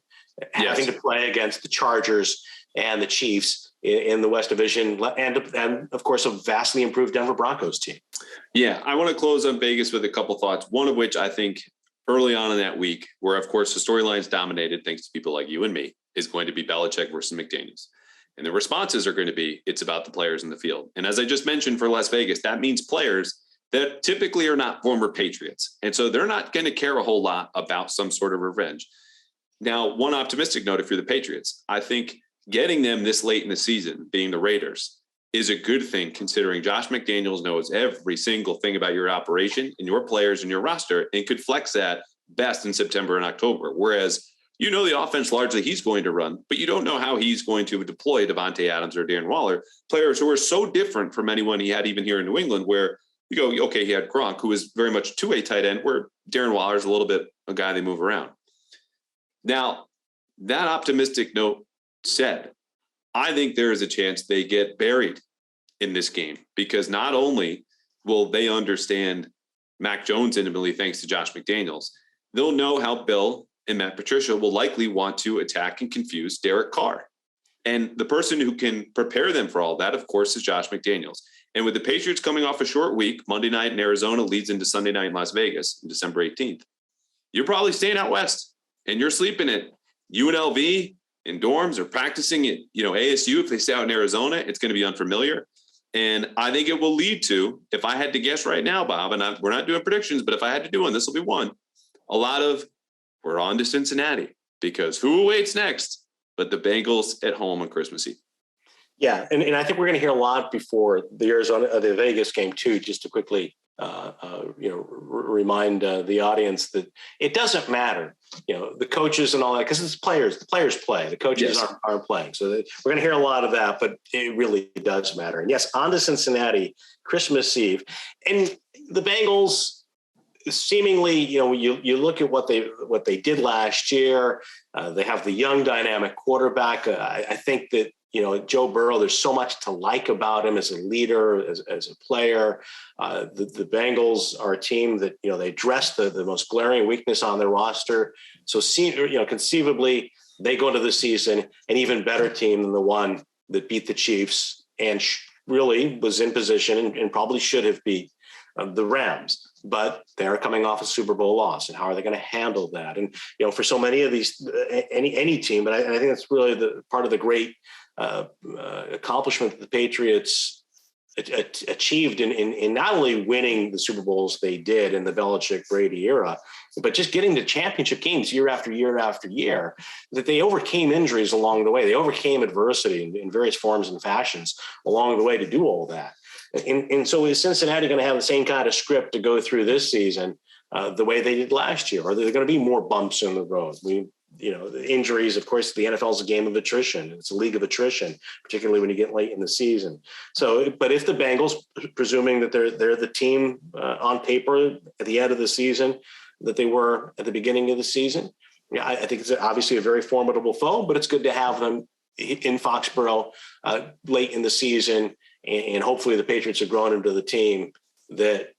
S2: having to play against the Chargers and the Chiefs in the West Division, and of course, a vastly improved Denver Broncos team.
S1: Yeah, I want to close on Vegas with a couple thoughts, one of which I think early on in that week, where, of course, the storyline's dominated, thanks to people like you and me, is going to be Belichick versus McDaniels. And the responses are going to be, it's about the players in the field. And as I just mentioned for Las Vegas, that means players that typically are not former Patriots. And so they're not going to care a whole lot about some sort of revenge. Now, one optimistic note, if you're the Patriots, I think getting them this late in the season, being the Raiders, is a good thing, considering Josh McDaniels knows every single thing about your operation and your players and your roster and could flex that best in September and October. Whereas, the offense largely he's going to run, but you don't know how he's going to deploy Devontae Adams or Darren Waller, players who are so different from anyone he had even here in New England, where you go, okay, he had Gronk, who was very much two-way tight end, where Darren Waller is a little bit a guy they move around. Now, that optimistic note said, I think there is a chance they get buried in this game, because not only will they understand Mac Jones intimately thanks to Josh McDaniels, they'll know how Bill and Matt Patricia will likely want to attack and confuse Derek Carr. And the person who can prepare them for all that, of course, is Josh McDaniels. And with the Patriots coming off a short week, Monday night in Arizona leads into Sunday night in Las Vegas on December 18th. You're probably staying out west and you're sleeping at UNLV in dorms or practicing at, ASU. If they stay out in Arizona, it's going to be unfamiliar. And I think it will lead to, if I had to guess right now, Bob, and we're not doing predictions, but if I had to do one, this will be one, a lot of we're on to Cincinnati, because who awaits next but the Bengals at home on Christmas Eve?
S2: Yeah, and I think we're going to hear a lot before the Vegas game too. Just to quickly, remind the audience that it doesn't matter, the coaches and all that, because it's players. The players play. The coaches aren't playing. So we're going to hear a lot of that, but it really does matter. And yes, on to Cincinnati, Christmas Eve, and the Bengals. Seemingly, you look at what they did last year. They have the young, dynamic quarterback. I think that Joe Burrow, there's so much to like about him as a leader, as a player. The Bengals are a team that they address the most glaring weakness on their roster. So conceivably, they go into the season an even better team than the one that beat the Chiefs and really was in position and probably should have beat the Rams, but they're coming off a Super Bowl loss. And how are they going to handle that? And, for so many of these, any team, but I think that's really the part of the great accomplishment that the Patriots achieved in not only winning the Super Bowls they did in the Belichick-Brady era, but just getting to championship games year after year after year, that they overcame injuries along the way. They overcame adversity in various forms and fashions along the way to do all that. And so is Cincinnati going to have the same kind of script to go through this season the way they did last year? Or are there going to be more bumps in the road? The injuries, of course, the NFL is a game of attrition. It's a league of attrition, particularly when you get late in the season. So, but if the Bengals, presuming that they're the team on paper at the end of the season that they were at the beginning of the season, I think it's obviously a very formidable foe, but it's good to have them in Foxborough late in the season. And hopefully the Patriots have grown into the team that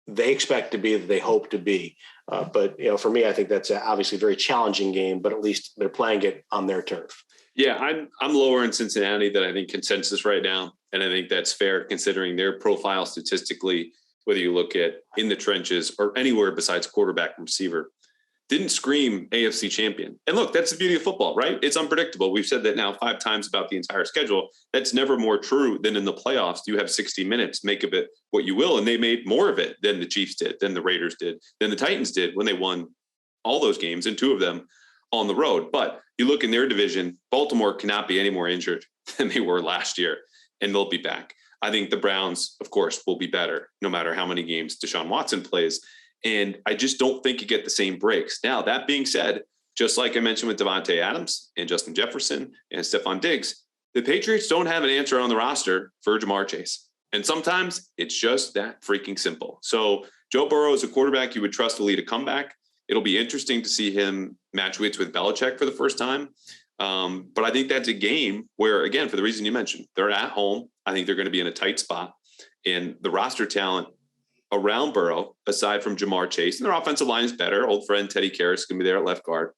S2: they expect to be, that they hope to be. But for me, I think that's obviously a very challenging game, but at least they're playing it on their turf.
S1: Yeah, I'm lower in Cincinnati than I think consensus right now. And I think that's fair considering their profile statistically, whether you look at in the trenches or anywhere besides quarterback and receiver, didn't scream AFC champion. And look, that's the beauty of football, right? It's unpredictable. We've said that now 5 times about the entire schedule. That's never more true than in the playoffs. You have 60 minutes, make of it what you will. And they made more of it than the Chiefs did, than the Raiders did, than the Titans did when they won all those games, and 2 of them on the road. But you look in their division, Baltimore cannot be any more injured than they were last year, and they'll be back. I think the Browns, of course, will be better no matter how many games Deshaun Watson plays. And I just don't think you get the same breaks. Now, that being said, just like I mentioned with Devontae Adams and Justin Jefferson and Stephon Diggs, the Patriots don't have an answer on the roster for Jamar Chase. And sometimes it's just that freaking simple. So Joe Burrow is a quarterback you would trust to lead a comeback. It'll be interesting to see him match wits with Belichick for the first time. But I think that's a game where, again, for the reason you mentioned, they're at home. I think they're going to be in a tight spot. And the roster talent around Burrow, aside from Jamar Chase, and their offensive line is better. Old friend Teddy Karras is going to be there at left guard.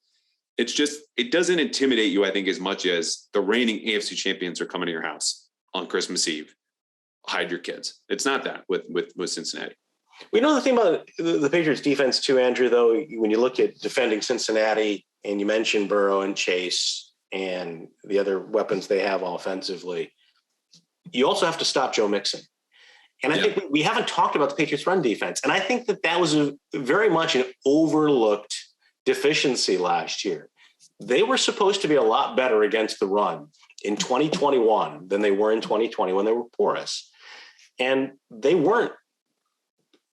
S1: It's just, it doesn't intimidate you, I think, as much as the reigning AFC champions are coming to your house on Christmas Eve. Hide your kids. It's not that with Cincinnati.
S2: We know the thing about the Patriots defense too, Andrew, though, when you look at defending Cincinnati and you mentioned Burrow and Chase and the other weapons they have offensively, you also have to stop Joe Mixon. And I think we haven't talked about the Patriots run defense. And I think that was very much an overlooked deficiency last year. They were supposed to be a lot better against the run in 2021 than they were in 2020 when they were porous. And they weren't,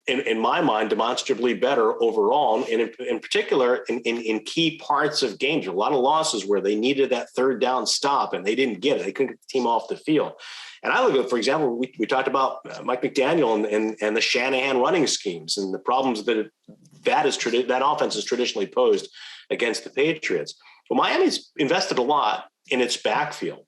S2: in my mind, demonstrably better overall. And in particular, in key parts of games, a lot of losses where they needed that third down stop and they didn't get it. They couldn't get the team off the field. And I look at, for example, we talked about Mike McDaniel and the Shanahan running schemes and the problems that offense has traditionally posed against the Patriots. Well, Miami's invested a lot in its backfield.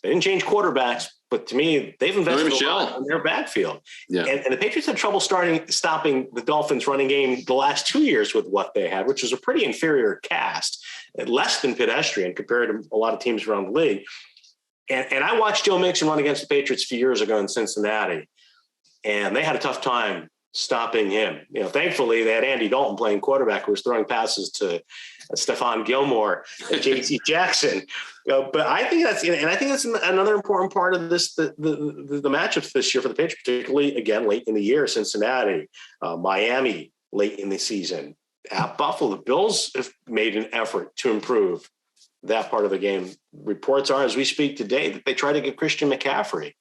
S2: They didn't change quarterbacks, but to me, they've invested a lot in their backfield. Yeah. And the Patriots had trouble stopping the Dolphins running game the last 2 years with what they had, which was a pretty inferior cast, less than pedestrian compared to a lot of teams around the league. And I watched Joe Mixon run against the Patriots a few years ago in Cincinnati, and they had a tough time stopping him. Thankfully, they had Andy Dalton playing quarterback who was throwing passes to Stephon Gilmore and J.C. Jackson. But I think that's another important part of this, the matchups this year for the Patriots, particularly, again, late in the year, Cincinnati, Miami late in the season. At Buffalo, the Bills have made an effort to improve that part of the game. Reports are, as we speak today, that they try to get Christian McCaffrey.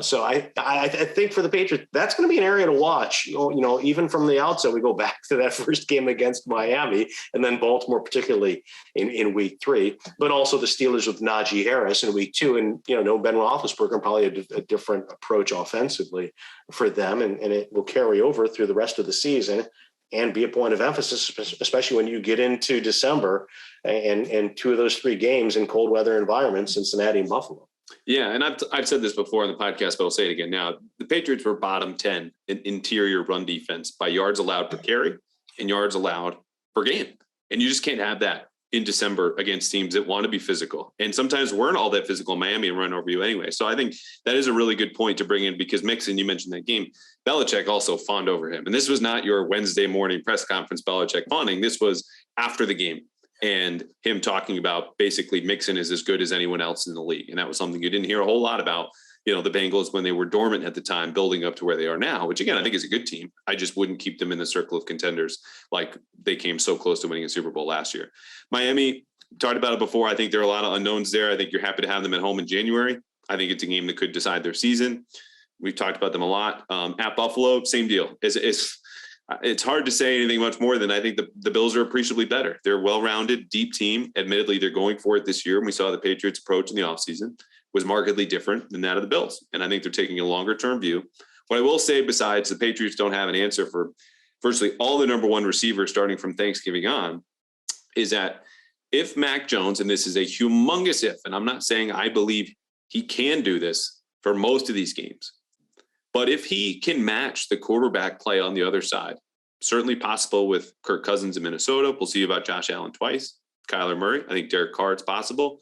S2: So I think for the Patriots, that's going to be an area to watch. Even from the outset, we go back to that first game against Miami and then Baltimore, particularly in week 3, but also the Steelers with Najee Harris in week 2. And, no Ben Roethlisberger, probably a different approach offensively for them. And it will carry over through the rest of the season and be a point of emphasis, especially when you get into December and 2 of those 3 games in cold weather environments, Cincinnati and Buffalo.
S1: Yeah, and I've said this before on the podcast, but I'll say it again now. The Patriots were bottom 10 in interior run defense by yards allowed per carry and yards allowed per game. And you just can't have that in December against teams that want to be physical and sometimes weren't all that physical in Miami and run over you anyway. So I think that is a really good point to bring in, because Mixon, you mentioned that game, Belichick also fawned over him. And this was not your Wednesday morning press conference Belichick fawning. This was after the game and him talking about basically Mixon is as good as anyone else in the league. And that was something you didn't hear a whole lot about, the Bengals when they were dormant at the time, building up to where they are now, which again, I think is a good team. I just wouldn't keep them in the circle of contenders like they came so close to winning a Super Bowl last year. Miami, talked about it before. I think there are a lot of unknowns there. I think you're happy to have them at home in January. I think it's a game that could decide their season. We've talked about them a lot. At Buffalo, same deal. It's hard to say anything much more than I think the Bills are appreciably better. They're a well-rounded, deep team. Admittedly, they're going for it this year. And we saw the Patriots approach in the offseason was markedly different than that of the Bills. And I think they're taking a longer-term view. What I will say, besides the Patriots don't have an answer for virtually all the number one receivers starting from Thanksgiving on, is that if Mac Jones, and this is a humongous if, and I'm not saying I believe he can do this for most of these games, but if he can match the quarterback play on the other side, certainly possible with Kirk Cousins in Minnesota. We'll see about Josh Allen twice. Kyler Murray, I think Derek Carr, it's possible.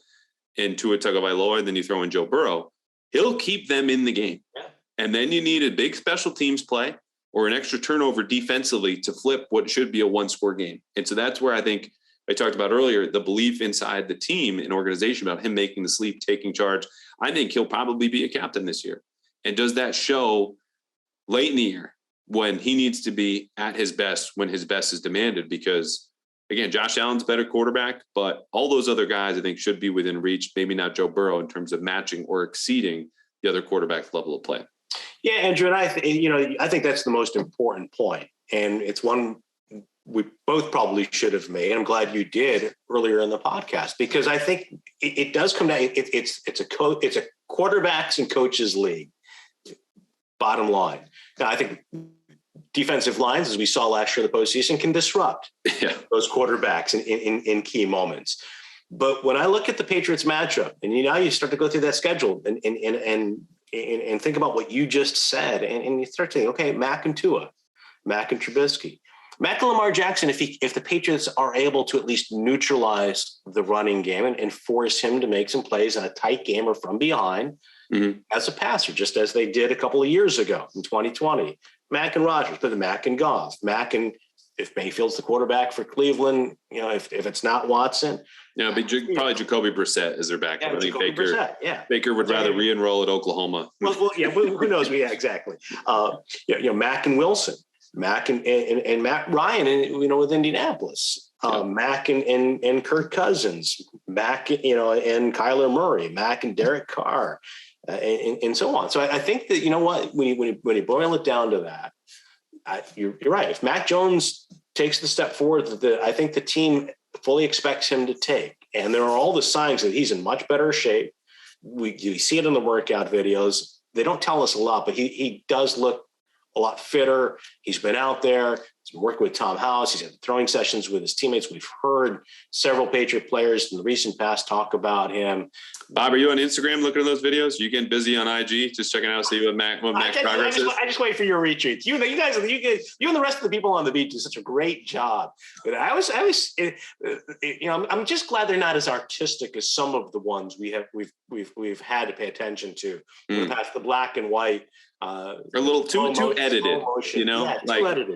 S1: And Tua Tagovailoa, and then you throw in Joe Burrow. He'll keep them in the game. Yeah. And then you need a big special teams play or an extra turnover defensively to flip what should be a one-score game. And so that's where I think I talked about earlier, the belief inside the team and organization about him making the leap, taking charge. I think he'll probably be a captain this year. And does that show late in the year when he needs to be at his best, when his best is demanded? Because, again, Josh Allen's better quarterback, but all those other guys I think should be within reach, maybe not Joe Burrow in terms of matching or exceeding the other quarterback's level of play.
S2: Yeah, Andrew, and I think that's the most important point. And it's one we both probably should have made. I'm glad you did earlier in the podcast, because I think it does come down. It's a quarterbacks and coaches league. Bottom line. Now, I think defensive lines, as we saw last year in the postseason, can disrupt those quarterbacks in key moments. But when I look at the Patriots matchup, and you start to go through that schedule and think about what you just said, and you start to think, okay, Mac and Tua, Mac and Trubisky, Mac and Lamar Jackson, if the Patriots are able to at least neutralize the running game and force him to make some plays in a tight game or from behind as a passer, just as they did a couple of years ago in 2020, Mac and Rodgers, but the Mac and Goff, Mac and if Mayfield's the quarterback for Cleveland, if it's not Watson.
S1: But probably Jacoby Brissett is their backup. I think Baker would rather re-enroll at Oklahoma.
S2: Well, who knows? Yeah, exactly. Mac and Wilson, Mac and Matt Ryan, with Indianapolis, Mac and Kirk Cousins, Mac, and Kyler Murray, Mac and Derek Carr, and so on. So I think that, when you boil it down to that, you're right. If Mac Jones takes the step forward that I think the team fully expects him to take, and there are all the signs that he's in much better shape. You see it in the workout videos. They don't tell us a lot, but he does look a lot fitter. He's been out there. He's been working with Tom House. He's had throwing sessions with his teammates. We've heard several Patriot players in the recent past talk about him.
S1: Bob, are you on Instagram looking at those videos? You getting busy on IG, just checking out, see what Mac's progress is?
S2: I just wait for your retweets. You guys, you and the rest of the people on the beat do such a great job. But I'm just glad they're not as artistic as some of the ones we've had to pay attention to. Past the black and white.
S1: A little too edited,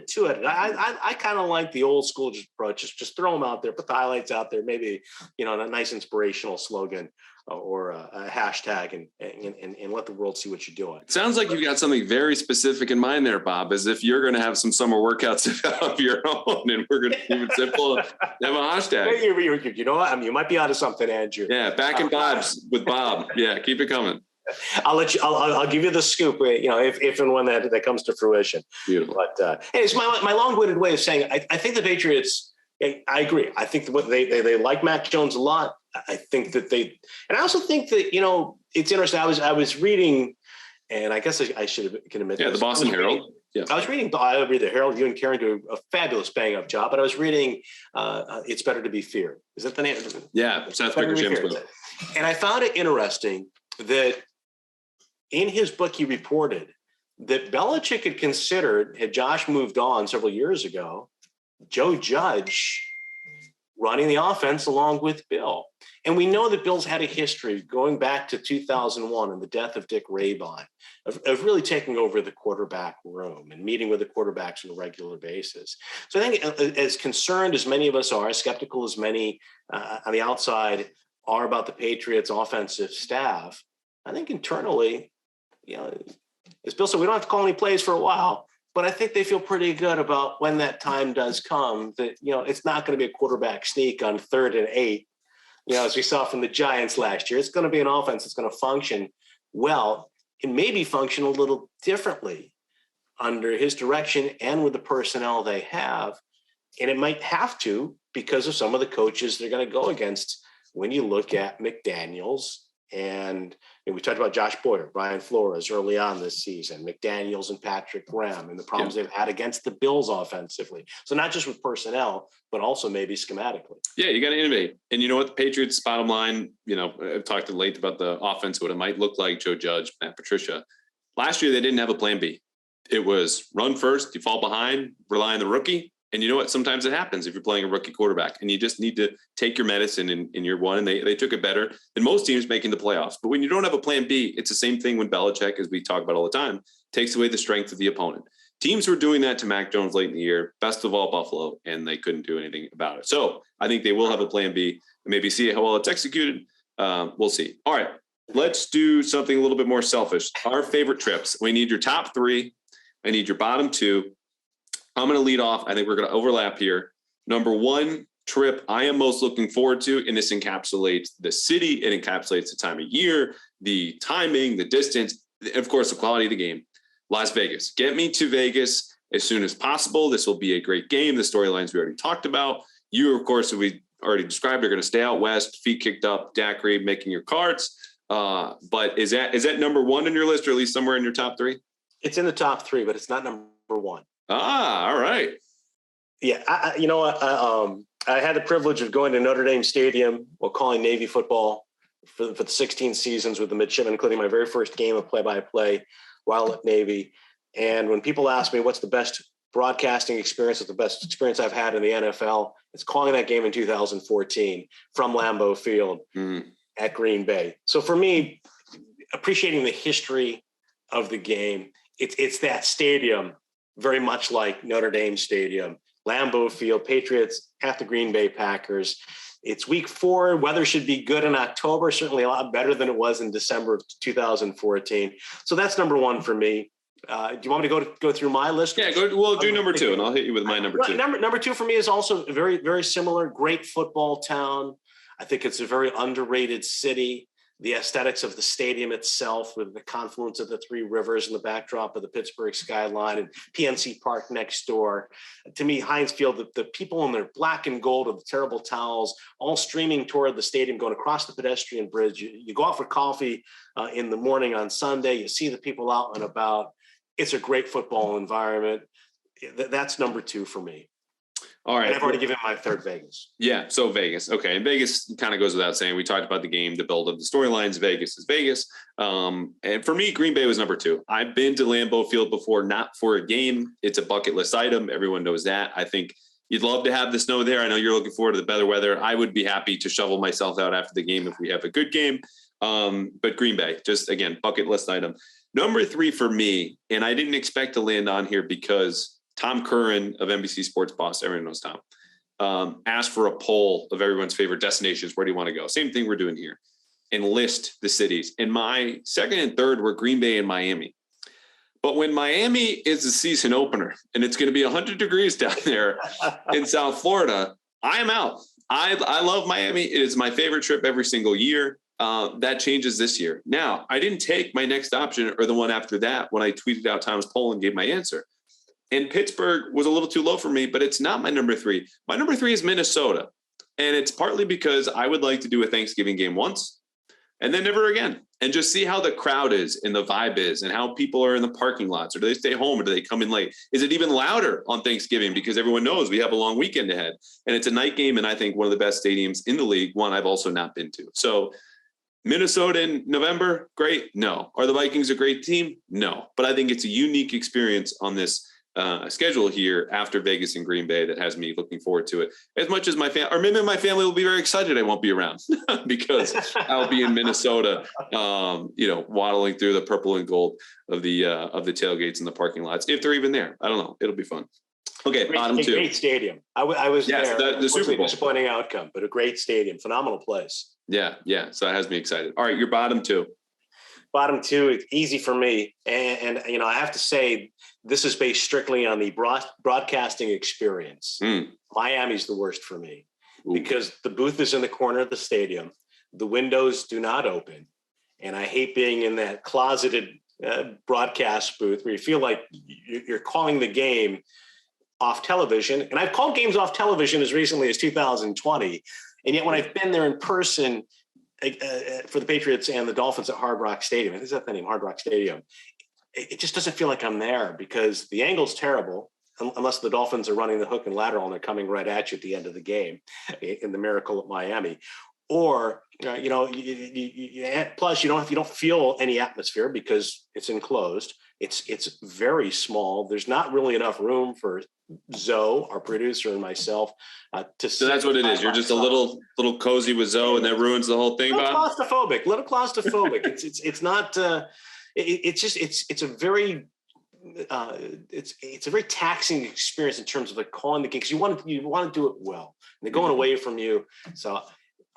S2: too edited. I kind of like the old school approach. Just throw them out there, put the highlights out there, maybe a nice inspirational slogan or a hashtag, and let the world see what you're doing.
S1: It sounds like you've got something very specific in mind there, Bob, as if you're going to have some summer workouts of your own, and we're going to keep it simple and have a hashtag.
S2: You know what? You might be onto something, Andrew.
S1: Yeah, back in Bob's with Bob. Yeah, keep it coming.
S2: I'll give you the scoop, if and when that comes to fruition.
S1: Beautiful.
S2: But it's my long-winded way of saying I think the Patriots. I agree. I think what they like Mac Jones a lot. I think that and I also think that it's interesting. I was reading, and I guess I can admit.
S1: Yeah, the Boston Herald. Yeah,
S2: I read the Herald. You and Karen do a fabulous bang up job. But I was reading, "It's Better to Be Feared." Is that the name?
S1: Yeah, Seth Wickersham's book.
S2: And I found it interesting that in his book he reported that Belichick had Josh moved on several years ago, Joe Judge running the offense along with Bill. And we know that Bill's had a history going back to 2001 and the death of Dick Raybon of really taking over the quarterback room and meeting with the quarterbacks on a regular basis. So I think as concerned as many of us are, as skeptical as many on the outside are about the Patriots offensive staff, I think internally, as Bill said, we don't have to call any plays for a while. But I think they feel pretty good about when that time does come that, it's not going to be a quarterback sneak on 3rd and 8, as we saw from the Giants last year. It's going to be an offense that's going to function well and maybe function a little differently under his direction and with the personnel they have. And it might have to because of some of the coaches they're going to go against when you look at McDaniels. And we talked about Josh Boyer, Brian Flores early on this season, McDaniels and Patrick Graham, and the problems they've had against the Bills offensively. So not just with personnel, but also maybe schematically.
S1: Yeah, you got to innovate. And you know what? The Patriots, bottom line, I've talked to late about the offense, what it might look like, Joe Judge, Matt Patricia. Last year, they didn't have a plan B. It was run first, you fall behind, rely on the rookie. And you know what? Sometimes it happens if you're playing a rookie quarterback and you just need to take your medicine in year one. And they took it better than most teams making the playoffs. But when you don't have a plan B, it's the same thing when Belichick, as we talk about all the time, takes away the strength of the opponent. Teams were doing that to Mac Jones late in the year, best of all Buffalo, and they couldn't do anything about it. So I think they will have a plan B and maybe see how well it's executed. We'll see. All right, let's do something a little bit more selfish. Our favorite trips. We need your top 3. I need your bottom 2. I'm going to lead off. I think we're going to overlap here. Number 1 trip I am most looking forward to, and this encapsulates the city. It encapsulates the time of year, the timing, the distance, and of course, the quality of the game. Las Vegas. Get me to Vegas as soon as possible. This will be a great game. The storylines we already talked about. You, of course, we already described, are going to stay out west, feet kicked up, daiquiri, making your cards. But is that number 1 on your list, or at least somewhere in your top 3?
S2: It's in the top 3, but it's not number 1.
S1: All right.
S2: Yeah, I had the privilege of going to Notre Dame Stadium while calling Navy football for the 16 seasons with the midshipmen, including my very first game of play-by-play while at Navy. And when people ask me what's the best broadcasting experience, what's the best experience I've had in the NFL, it's calling that game in 2014 from Lambeau Field at Green Bay. So for me, appreciating the history of the game, it's that stadium, very much like Notre Dame Stadium, Lambeau Field, Patriots at the Green Bay Packers. It's week 4. Weather should be good in October, certainly a lot better than it was in December of 2014. So that's number 1 for me. Do you want me to go through my list?
S1: Yeah, we'll do number 2, and I'll hit you with my number 2.
S2: Number 2 for me is also very, very similar. Great football town. I think it's a very underrated city. The aesthetics of the stadium itself, with the confluence of the 3 rivers and the backdrop of the Pittsburgh skyline and PNC Park next door. To me, Heinz Field, the people in their black and gold with the terrible towels, all streaming toward the stadium, going across the pedestrian bridge. You go out for coffee in the morning on Sunday. You see the people out and about. It's a great football environment. That's number 2 for me.
S1: All right.
S2: And I've already given my 3rd Vegas.
S1: Yeah. So Vegas. Okay. And Vegas kind of goes without saying. We talked about the game, the build of the storylines. Vegas is Vegas. And for me, Green Bay was number 2. I've been to Lambeau Field before, not for a game. It's a bucket list item. Everyone knows that. I think you'd love to have the snow there. I know you're looking forward to the better weather. I would be happy to shovel myself out after the game if we have a good game. But Green Bay, just again, bucket list item. Number 3 for me, and I didn't expect to land on here because Tom Curran of NBC Sports Boss, everyone knows Tom, asked for a poll of everyone's favorite destinations. Where do you want to go? Same thing we're doing here. And list the cities. And my 2nd and 3rd were Green Bay and Miami. But when Miami is the season opener and it's going to be 100 degrees down there in South Florida, I am out. I love Miami. It is my favorite trip every single year. That changes this year. Now, I didn't take my next option or the one after that when I tweeted out Tom's poll and gave my answer. And Pittsburgh was a little too low for me, but it's not my number 3. My number 3 is Minnesota. And it's partly because I would like to do a Thanksgiving game once and then never again, and just see how the crowd is and the vibe is and how people are in the parking lots, or do they stay home, or do they come in late? Is it even louder on Thanksgiving because everyone knows we have a long weekend ahead, and it's a night game. And I think one of the best stadiums in the league, one I've also not been to. So Minnesota in November, great. No. Are the Vikings a great team? No. But I think it's a unique experience on this schedule here after Vegas and Green Bay that has me looking forward to it as much as my family, or maybe my family will be very excited I won't be around because I'll be in Minnesota, waddling through the purple and gold of the tailgates and the parking lots, if they're even there. I don't know. It'll be fun. Okay, bottom two.
S2: Great stadium. I was there.
S1: The Super Bowl.
S2: Disappointing outcome, but a great stadium, phenomenal place.
S1: Yeah. So that has me excited. All right, your bottom two.
S2: Bottom two, it's easy for me, and I have to say this is based strictly on the broadcasting experience. Miami's the worst for me because the booth is in the corner of the stadium, the windows do not open, and I hate being in that closeted broadcast booth where you feel like you're calling the game off television. And I've called games off television as recently as 2020. And yet when I've been there in person for the Patriots and the Dolphins at Hard Rock Stadium, I think that's the name, Hard Rock Stadium, it just doesn't feel like I'm there because the angle's terrible unless the Dolphins are running the hook and lateral and they're coming right at you at the end of the game in the Miracle at Miami. Or, plus you don't feel any atmosphere because it's enclosed. It's very small. There's not really enough room for Zoe, our producer, and myself to. So that's what it is. You're just a little cozy with Zoe, and that ruins the whole thing. Little claustrophobic. It's not. It's a very. It's a very taxing experience in terms of like calling the game because you want to do it well. And they're going away from you, so.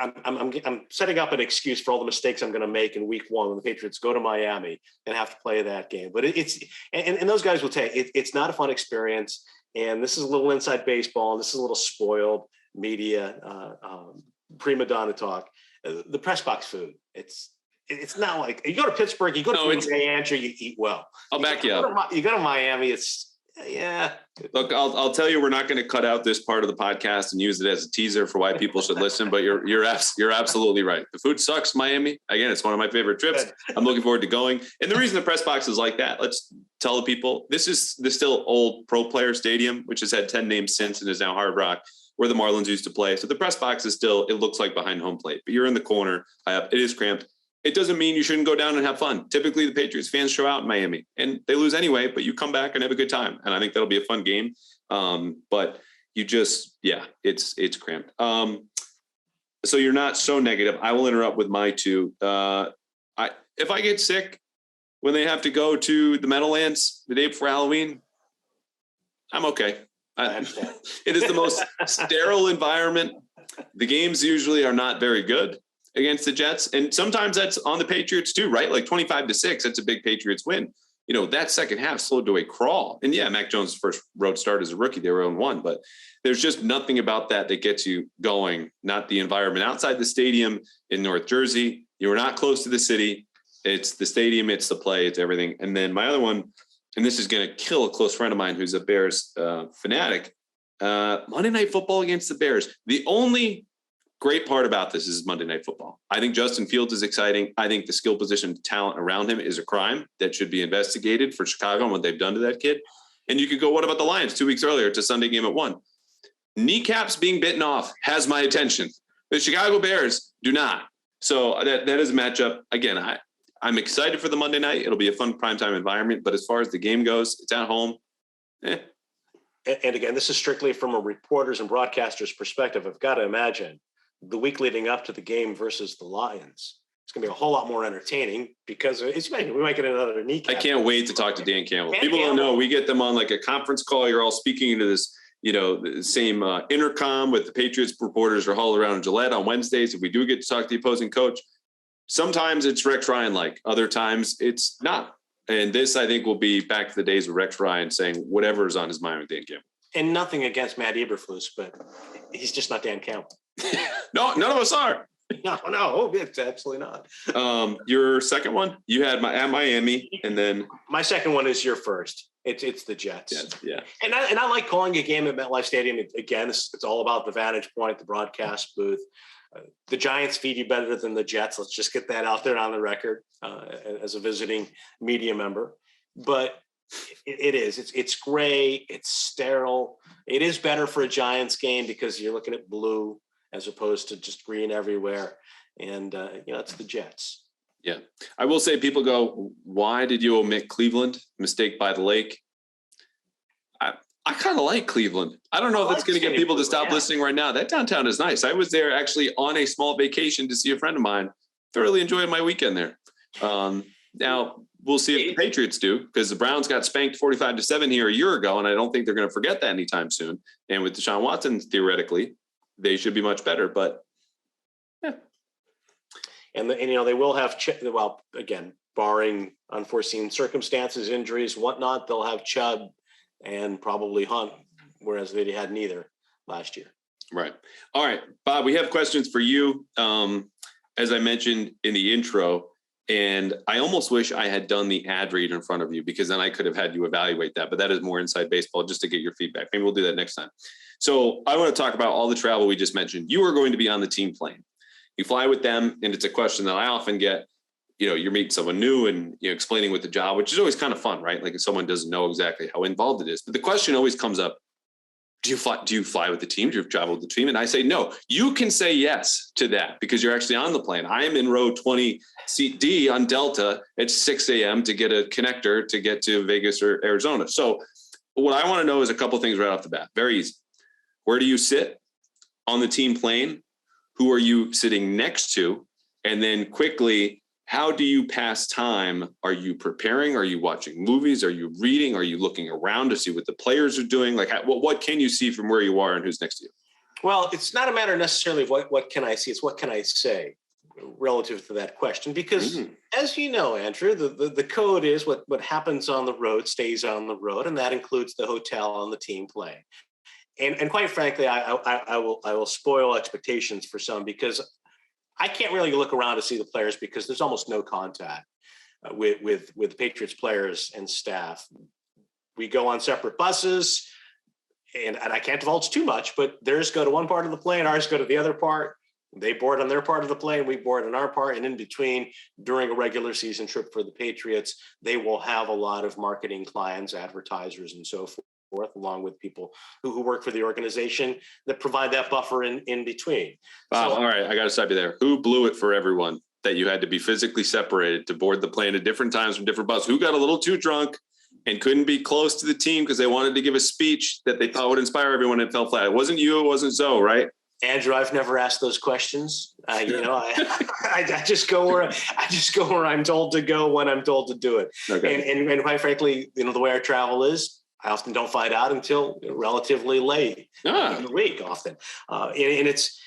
S2: I'm setting up an excuse for all the mistakes I'm going to make in week one when the Patriots go to Miami and have to play that game. But it's those guys will tell you it's not a fun experience. And this is a little inside baseball. And this is a little spoiled media, prima donna talk. The press box food. It's not like you go to Pittsburgh, you go to Andrew, you eat well.
S1: I'll back you up.
S2: You go to Miami, it's. Yeah.
S1: Look, I'll tell you, we're not going to cut out this part of the podcast and use it as a teaser for why people should listen. But you're absolutely right. The food sucks, Miami. Again, it's one of my favorite trips. I'm looking forward to going. And the reason the press box is like that, let's tell the people, this is the still old Pro Player Stadium, which has had 10 names since and is now Hard Rock, where the Marlins used to play. So the press box is still, it looks like behind home plate, but you're in the corner. It is cramped. It doesn't mean you shouldn't go down and have fun. Typically, the Patriots fans show out in Miami, and they lose anyway, but you come back and have a good time. And I think that'll be a fun game. But you just, it's cramped. So you're not so negative. I will interrupt with my two. If I get sick when they have to go to the Meadowlands the day before Halloween, I'm okay. It is the most sterile environment. The games usually are not very good against the Jets. And sometimes that's on the Patriots too, right? Like 25-6, that's a big Patriots win. That second half slowed to a crawl. And yeah, Mac Jones' first road start as a rookie, they were 0-1, but there's just nothing about that gets you going. Not the environment outside the stadium in North Jersey. You were not close to the city. It's the stadium, it's the play, it's everything. And then my other one, and this is going to kill a close friend of mine who's a Bears fanatic, Monday Night Football against the Bears. The only great part about this is Monday Night Football. I think Justin Fields is exciting. I think the skill position talent around him is a crime that should be investigated for Chicago and what they've done to that kid. And you could go, what about the Lions 2 weeks earlier? It's a Sunday game at 1. Kneecaps being bitten off has my attention. The Chicago Bears do not. So that is a matchup. Again, I'm excited for the Monday night. It'll be a fun primetime environment. But as far as the game goes, it's at home. And
S2: again, this is strictly from a reporter's and broadcaster's perspective. I've got to imagine the week leading up to the game versus the Lions, it's going to be a whole lot more entertaining because we might get another kneecap.
S1: I can't wait to talk to Dan Campbell. People don't know. We get them on like a conference call. You're all speaking into this, the same intercom with the Patriots reporters are hauled around in Gillette on Wednesdays. If we do get to talk to the opposing coach, sometimes it's Rex Ryan-like. Other times it's not. And this, I think, will be back to the days of Rex Ryan saying whatever is on his mind with Dan Campbell.
S2: And nothing against Matt Eberflus, but he's just not Dan Campbell.
S1: No, none of us are.
S2: No, it's absolutely not.
S1: Your second one, you had at Miami, and then
S2: my second one is your first. It's the Jets.
S1: Yeah.
S2: And I like calling a game at MetLife Stadium. Again, it's all about the vantage point, the broadcast booth. The Giants feed you better than the Jets. Let's just get that out there on the record as a visiting media member. But it is. It's gray. It's sterile. It is better for a Giants game because you're looking at blue as opposed to just green everywhere. And, it's the Jets.
S1: Yeah. I will say people go, why did you omit Cleveland? Mistake by the lake. I kind of like Cleveland. I don't know if that's going to get people to stop listening right now. That downtown is nice. I was there actually on a small vacation to see a friend of mine. Thoroughly enjoyed my weekend there. Now we'll see if the Patriots do, because the Browns got spanked 45-7 here a year ago, and I don't think they're going to forget that anytime soon. And with Deshaun Watson, theoretically, they should be much better. But yeah.
S2: And they will have again, barring unforeseen circumstances, injuries, whatnot, they'll have Chubb and probably Hunt, whereas they had neither last year.
S1: Right. All right, Bob, we have questions for you. As I mentioned in the intro, and I almost wish I had done the ad read in front of you, because then I could have had you evaluate that. But that is more inside baseball, just to get your feedback. Maybe we'll do that next time. So I want to talk about all the travel we just mentioned. You are going to be on the team plane. You fly with them, and it's a question that I often get. You're meeting someone new and explaining with the job, which is always kind of fun, right? Like if someone doesn't know exactly how involved it is. But the question always comes up, do you fly with the team? Do you travel with the team? And I say, no. You can say yes to that because you're actually on the plane. I am in row 20 seat D on Delta at 6 a.m. to get a connector to get to Vegas or Arizona. So what I want to know is a couple of things right off the bat. Very easy. Where do you sit on the team plane? Who are you sitting next to? And then quickly, how do you pass time? Are you preparing? Are you watching movies? Are you reading? Are you looking around to see what the players are doing? Like, what can you see from where you are and who's next to you?
S2: Well, it's not a matter necessarily of what can I see. It's what can I say relative to that question. Because as you know, Andrew, the code is what happens on the road stays on the road. And that includes the hotel on the team plane. And quite frankly, I will spoil expectations for some, because I can't really look around to see the players because there's almost no contact with the Patriots players and staff. We go on separate buses, and I can't divulge too much, but theirs go to one part of the plane, ours go to the other part. They board on their part of the plane, we board on our part, and in between, during a regular season trip for the Patriots, they will have a lot of marketing clients, advertisers, and so forth, along with people who work for the organization that provide that buffer in between.
S1: Wow. All right. I got to stop you there. Who blew it for everyone that you had to be physically separated to board the plane at different times from different buses? Who got a little too drunk and couldn't be close to the team because they wanted to give a speech that they thought would inspire everyone and fell flat? It wasn't you. It wasn't Zoe, right?
S2: Andrew, I've never asked those questions. I just go where I'm told to go when I'm told to do it. Okay. And quite frankly, the way our travel is, I often don't find out until relatively late in the week often. And it's,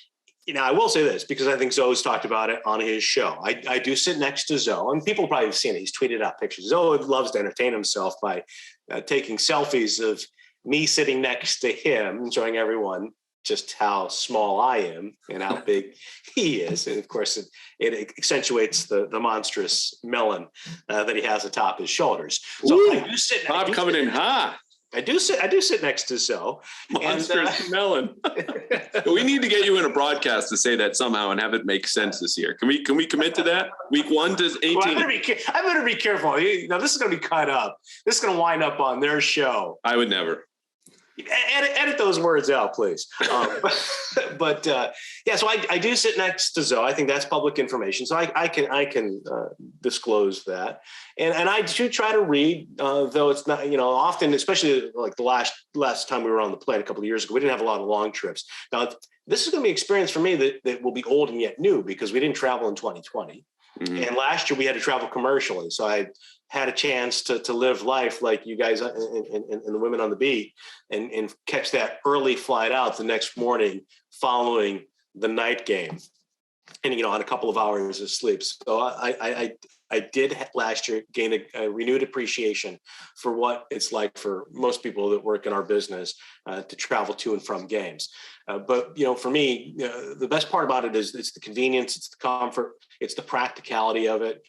S2: I will say this because I think Zoe's talked about it on his show. I do sit next to Zoe, and people probably have seen it. He's tweeted out pictures. Zoe loves to entertain himself by taking selfies of me sitting next to him and showing everyone just how small I am and how big he is. And of course, it accentuates the monstrous melon that he has atop his shoulders. So
S1: Ooh, I do sit. Bob coming in hot.
S2: I do sit next to Zoe.
S1: Monstrous melon. We need to get you in a broadcast to say that somehow and have it make sense this year. Can we commit to that? Week 1 to 18. Well,
S2: I better be careful. This is going to be cut up. This is going to wind up on their show.
S1: I would never.
S2: Edit those words out, please. But so I do sit next to Zoe. I think that's public information, so I can disclose that, and I do try to read, though it's not often, especially like the last time we were on the plane a couple of years ago, we didn't have a lot of long trips. Now this is going to be an experience for me that will be old and yet new because we didn't travel in 2020, and last year we had to travel commercially, so I had a chance to live life like you guys and the women on the beat and catch that early flight out the next morning following the night game and, on a couple of hours of sleep. So I did last year gain a renewed appreciation for what it's like for most people that work in our business to travel to and from games. But for me, the best part about it is it's the convenience, it's the comfort, it's the practicality of it,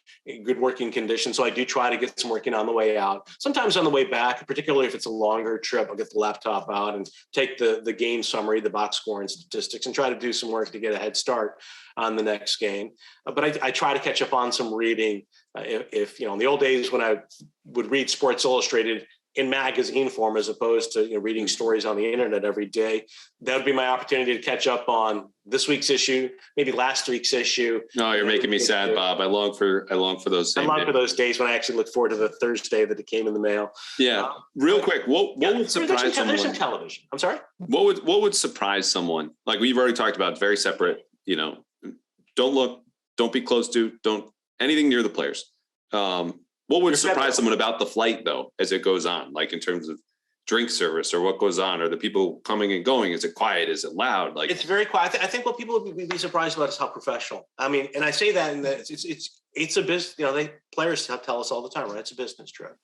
S2: good working conditions. So I do try to get some work in on the way out. Sometimes on the way back, particularly if it's a longer trip, I'll get the laptop out and take the game summary, the box score and statistics, and try to do some work to get a head start on the next game. But I try to catch up on some reading. If in the old days when I would read Sports Illustrated in magazine form, as opposed to reading stories on the internet every day. That would be my opportunity to catch up on this week's issue, maybe last week's issue.
S1: No, you're making me sad, Bob. I long for those.
S2: I long for those days when I actually look forward to the Thursday that it came in the mail.
S1: Yeah, real quick, what would surprise someone?
S2: There's some television. I'm sorry.
S1: What would surprise someone? Like we've already talked about, very separate. Don't look, don't be close to, don't anything near the players. What would surprise someone about the flight, though, as it goes on, like in terms of drink service or what goes on? Are the people coming and going? Is it quiet? Is it loud? Like
S2: it's very quiet. I think what people would be surprised about is how professional. I mean, and I say that in that it's a business. Players tell us all the time, right? It's a business trip,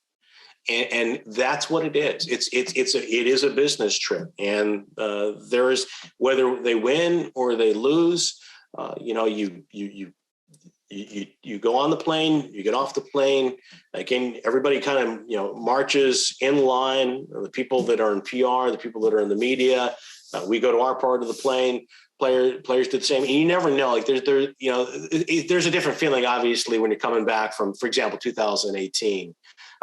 S2: and that's what it is. It is a business trip, and there is, whether they win or they lose, you go on the plane, you get off the plane. Again, everybody kind of, marches in line. The people that are in PR, the people that are in the media, we go to our part of the plane. Players do the same. And you never know, like there's a different feeling, obviously, when you're coming back from, for example, 2018,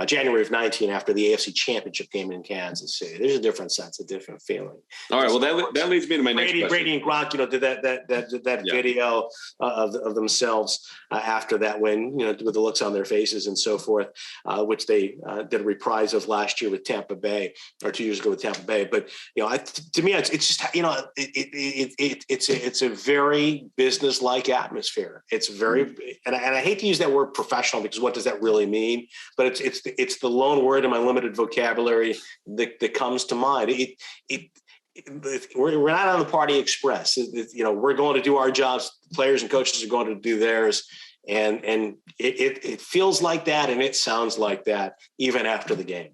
S2: January of 19, after the AFC Championship game in Kansas City. There's a different sense, a different feeling.
S1: All right. Well, that leads me to my next question.
S2: Brady and Gronk, did that video of themselves after that win, with the looks on their faces and so forth, which they did a reprise of last year with Tampa Bay, or 2 years ago with Tampa Bay. But to me, it's just it's a very business-like atmosphere. It's very, and I hate to use that word professional, because what does that really mean? But it's the lone word in my limited vocabulary that comes to mind. We're not on the Party Express. We're going to do our jobs. Players and coaches are going to do theirs, and it feels like that, and it sounds like that even after the game.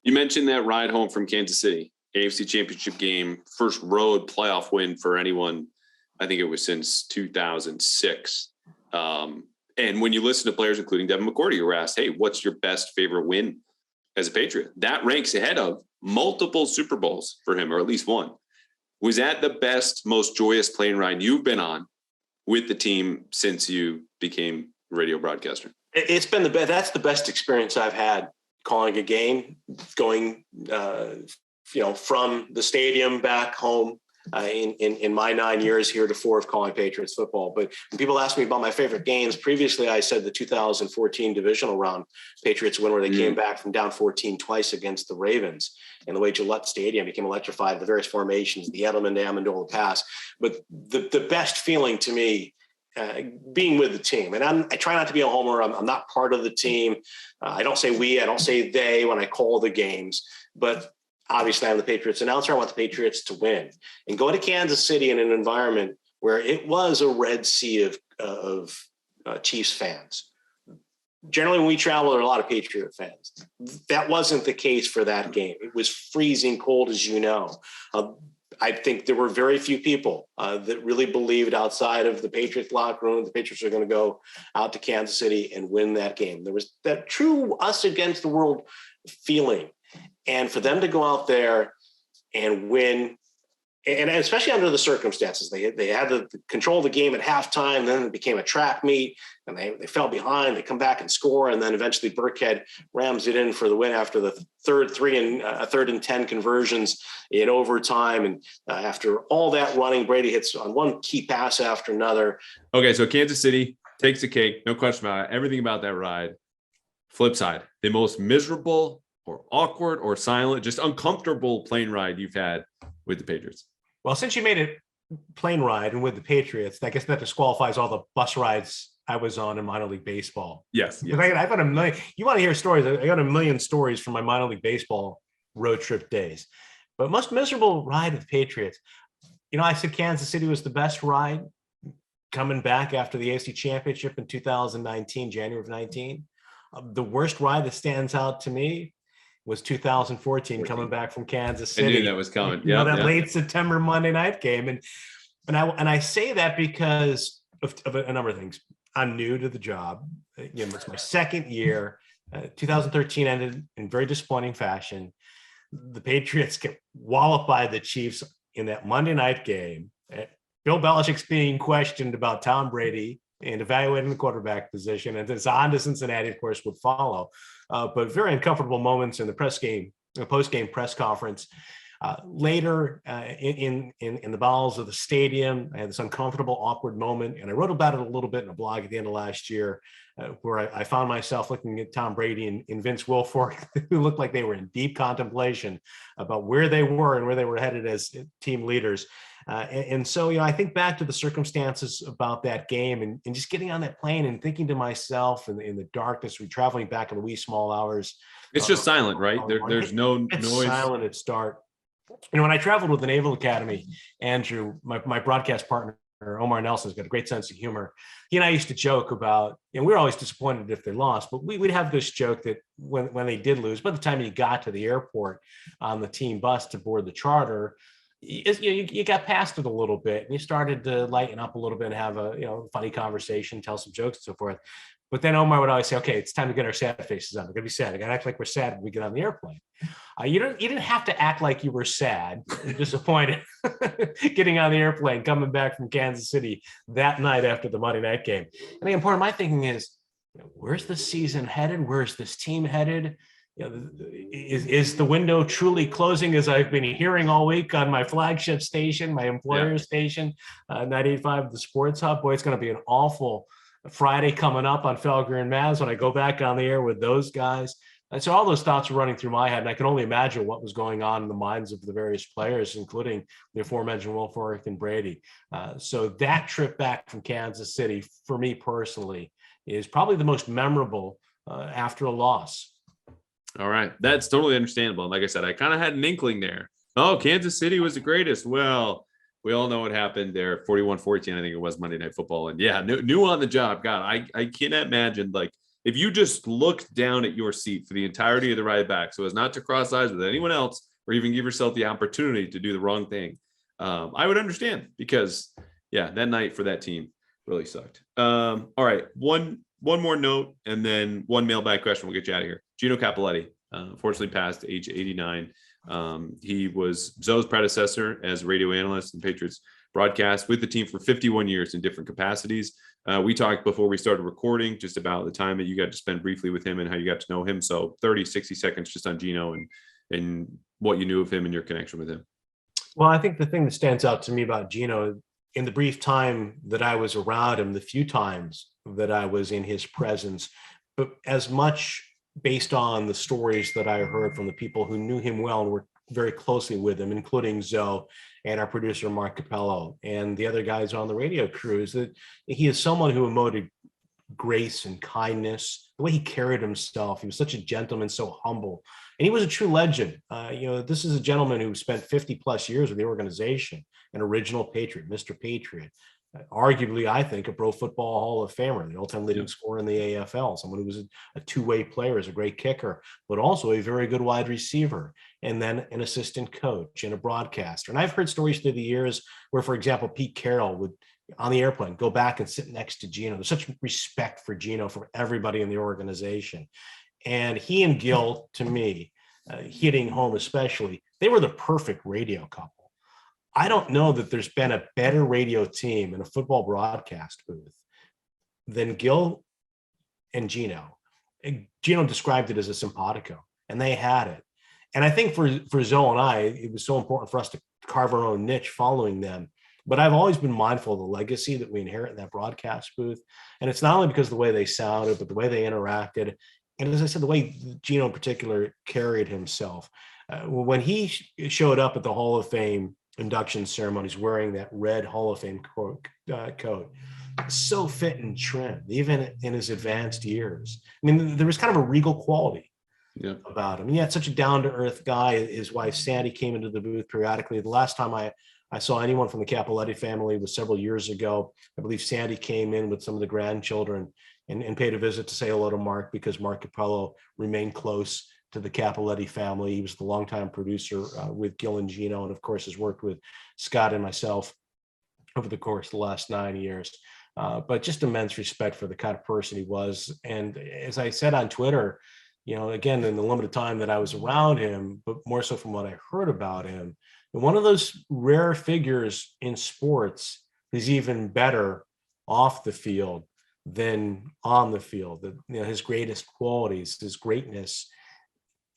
S1: You mentioned that ride home from Kansas City, AFC Championship game, first road playoff win for anyone. I think it was since 2006. And when you listen to players, including Devin McCourty, who were asked, hey, what's your best favorite win as a Patriot? That ranks ahead of multiple Super Bowls for him, or at least one. Was that the best, most joyous plane ride you've been on with the team since you became a radio broadcaster?
S2: It's been the best. That's the best experience I've had calling a game, going, from the stadium back home. In my 9 years heretofore of calling Patriots football. But when people ask me about my favorite games, previously I said the 2014 divisional round Patriots win, where they came back from down 14 twice against the Ravens, and the way Gillette Stadium became electrified, the various formations, the Edelman to Amendola pass. But the best feeling to me, being with the team, and I try not to be a homer. I'm not part of the team. I don't say we, I don't say they when I call the games, but obviously I'm the Patriots announcer. I want the Patriots to win, and go to Kansas City in an environment where it was a red sea of Chiefs fans. Generally, when we travel, there are a lot of Patriot fans. That wasn't the case for that game. It was freezing cold, as you know. I think there were very few people that really believed, outside of the Patriots locker room, the Patriots are going to go out to Kansas City and win that game. There was that true us against the world feeling. And for them to go out there and win, and especially under the circumstances, they had the control of the game at halftime, then it became a track meet, and they fell behind. They come back and score, and then eventually Burkhead rams it in for the win after the third and 10 conversions in overtime. And after all that running, Brady hits on one key pass after another.
S1: Okay, so Kansas City takes the cake, no question about it. Everything about that ride. Flip side, the most miserable or awkward or silent, just uncomfortable plane ride you've had with the Patriots?
S3: Well, since you made it plane ride and with the Patriots, I guess that disqualifies all the bus rides I was on in minor league baseball.
S1: Yes.
S3: I've got a million. You want to hear stories? I got a million stories from my minor league baseball road trip days. But most miserable ride with the Patriots. I said Kansas City was the best ride coming back after the AFC Championship in 2019, January of 19. The worst ride that stands out to me was 2014 coming back from Kansas City.
S1: I knew that was coming. Yeah,
S3: that late September Monday night game. And I say that because of a number of things. I'm new to the job. It's my second year. 2013 ended in very disappointing fashion. The Patriots get walloped by the Chiefs in that Monday night game. Bill Belichick's being questioned about Tom Brady and evaluating the quarterback position. And it's on to Cincinnati, of course, would follow. But very uncomfortable moments in the post-game press conference. Later in the bowels of the stadium, I had this uncomfortable, awkward moment, and I wrote about it a little bit in a blog at the end of last year, where I found myself looking at Tom Brady and Vince Wilfork, who looked like they were in deep contemplation about where they were and where they were headed as team leaders. And so, I think back to the circumstances about that game and just getting on that plane and thinking to myself in the darkness, we're traveling back in the wee small hours.
S1: It's just silent, right? There's no
S3: it's
S1: noise.
S3: Silent. It's dark. When I traveled with the Naval Academy, Andrew, my broadcast partner, Omar Nelson's got a great sense of humor. He and I used to joke about, we were always disappointed if they lost, but we'd have this joke that when they did lose, by the time you got to the airport on the team bus to board the charter, you got past it a little bit and you started to lighten up a little bit and have a funny conversation, tell some jokes and so forth. But then Omar would always say, okay, it's time to get our sad faces on. We're going to be sad. We got to act like we're sad when we get on the airplane. You didn't have to act like you were sad, disappointed, getting on the airplane, coming back from Kansas City that night after the Monday night game. And the important, my thinking is, where's the season headed? Where's this team headed? Is the window truly closing, as I've been hearing all week on my flagship station, my employer station, 98.5 The Sports Hub? Boy, it's going to be an awful Friday coming up on Felger and Mavs when I go back on the air with those guys. And so all those thoughts are running through my head, and I can only imagine what was going on in the minds of the various players, including the aforementioned Wilfork and Brady. So that trip back from Kansas City, for me personally, is probably the most memorable after a loss.
S1: All right. That's totally understandable. And like I said, I kind of had an inkling there. Oh, Kansas City was the greatest. Well, we all know what happened there. 41-14, I think it was Monday Night Football. And yeah, new on the job. God, I can't imagine, like, if you just looked down at your seat for the entirety of the ride back so as not to cross eyes with anyone else or even give yourself the opportunity to do the wrong thing, I would understand, because, yeah, that night for that team really sucked. All right, one more note and then one mailbag question. We'll get you out of here. Gino Cappelletti, unfortunately passed age 89. He was Zoe's predecessor as a radio analyst and Patriots broadcast with the team for 51 years in different capacities. We talked before we started recording just about the time that you got to spend briefly with him and how you got to know him. So 30, 60 seconds just on Gino and what you knew of him and your connection with him.
S3: Well, I think the thing that stands out to me about Gino, in the brief time that I was around him, the few times that I was in his presence, but as much based on the stories that I heard from the people who knew him well and were very closely with him, including Zoe and our producer, Mark Capello, and the other guys on the radio crew, is that he is someone who emoted grace and kindness, the way he carried himself. He was such a gentleman, so humble, and he was a true legend. This is a gentleman who spent 50 plus years with the organization, an original Patriot, Mr. Patriot. Arguably, I think, a Pro Football Hall of Famer, the all-time leading scorer in the AFL, someone who was a two-way player, as a great kicker, but also a very good wide receiver, and then an assistant coach and a broadcaster. And I've heard stories through the years where, for example, Pete Carroll would, on the airplane, go back and sit next to Gino. There's such respect for Gino from everybody in the organization. And he and Gil, to me, hitting home especially, they were the perfect radio couple. I don't know that there's been a better radio team in a football broadcast booth than Gil and Gino. Gino described it as a simpatico, and they had it. And I think for Zoe and I, it was so important for us to carve our own niche following them. But I've always been mindful of the legacy that we inherit in that broadcast booth. And it's not only because of the way they sounded, but the way they interacted. And as I said, the way Gino in particular carried himself. When he showed up at the Hall of Fame induction ceremonies wearing that red Hall of Fame coat, so fit and trim, even in his advanced years. I mean, there was kind of a regal quality about him. He had such a down-to-earth guy. His wife, Sandy, came into the booth periodically. The last time I saw anyone from the Cappelletti family was several years ago. I believe Sandy came in with some of the grandchildren and paid a visit to say hello to Mark, because Mark Capello remained close to the Cappelletti family. He was the longtime producer with Gil and Gino, and of course has worked with Scott and myself over the course of the last 9 years. But just immense respect for the kind of person he was. And as I said on Twitter, again, in the limited time that I was around him, but more so from what I heard about him, one of those rare figures in sports is even better off the field than on the field. That, his greatest qualities, his greatness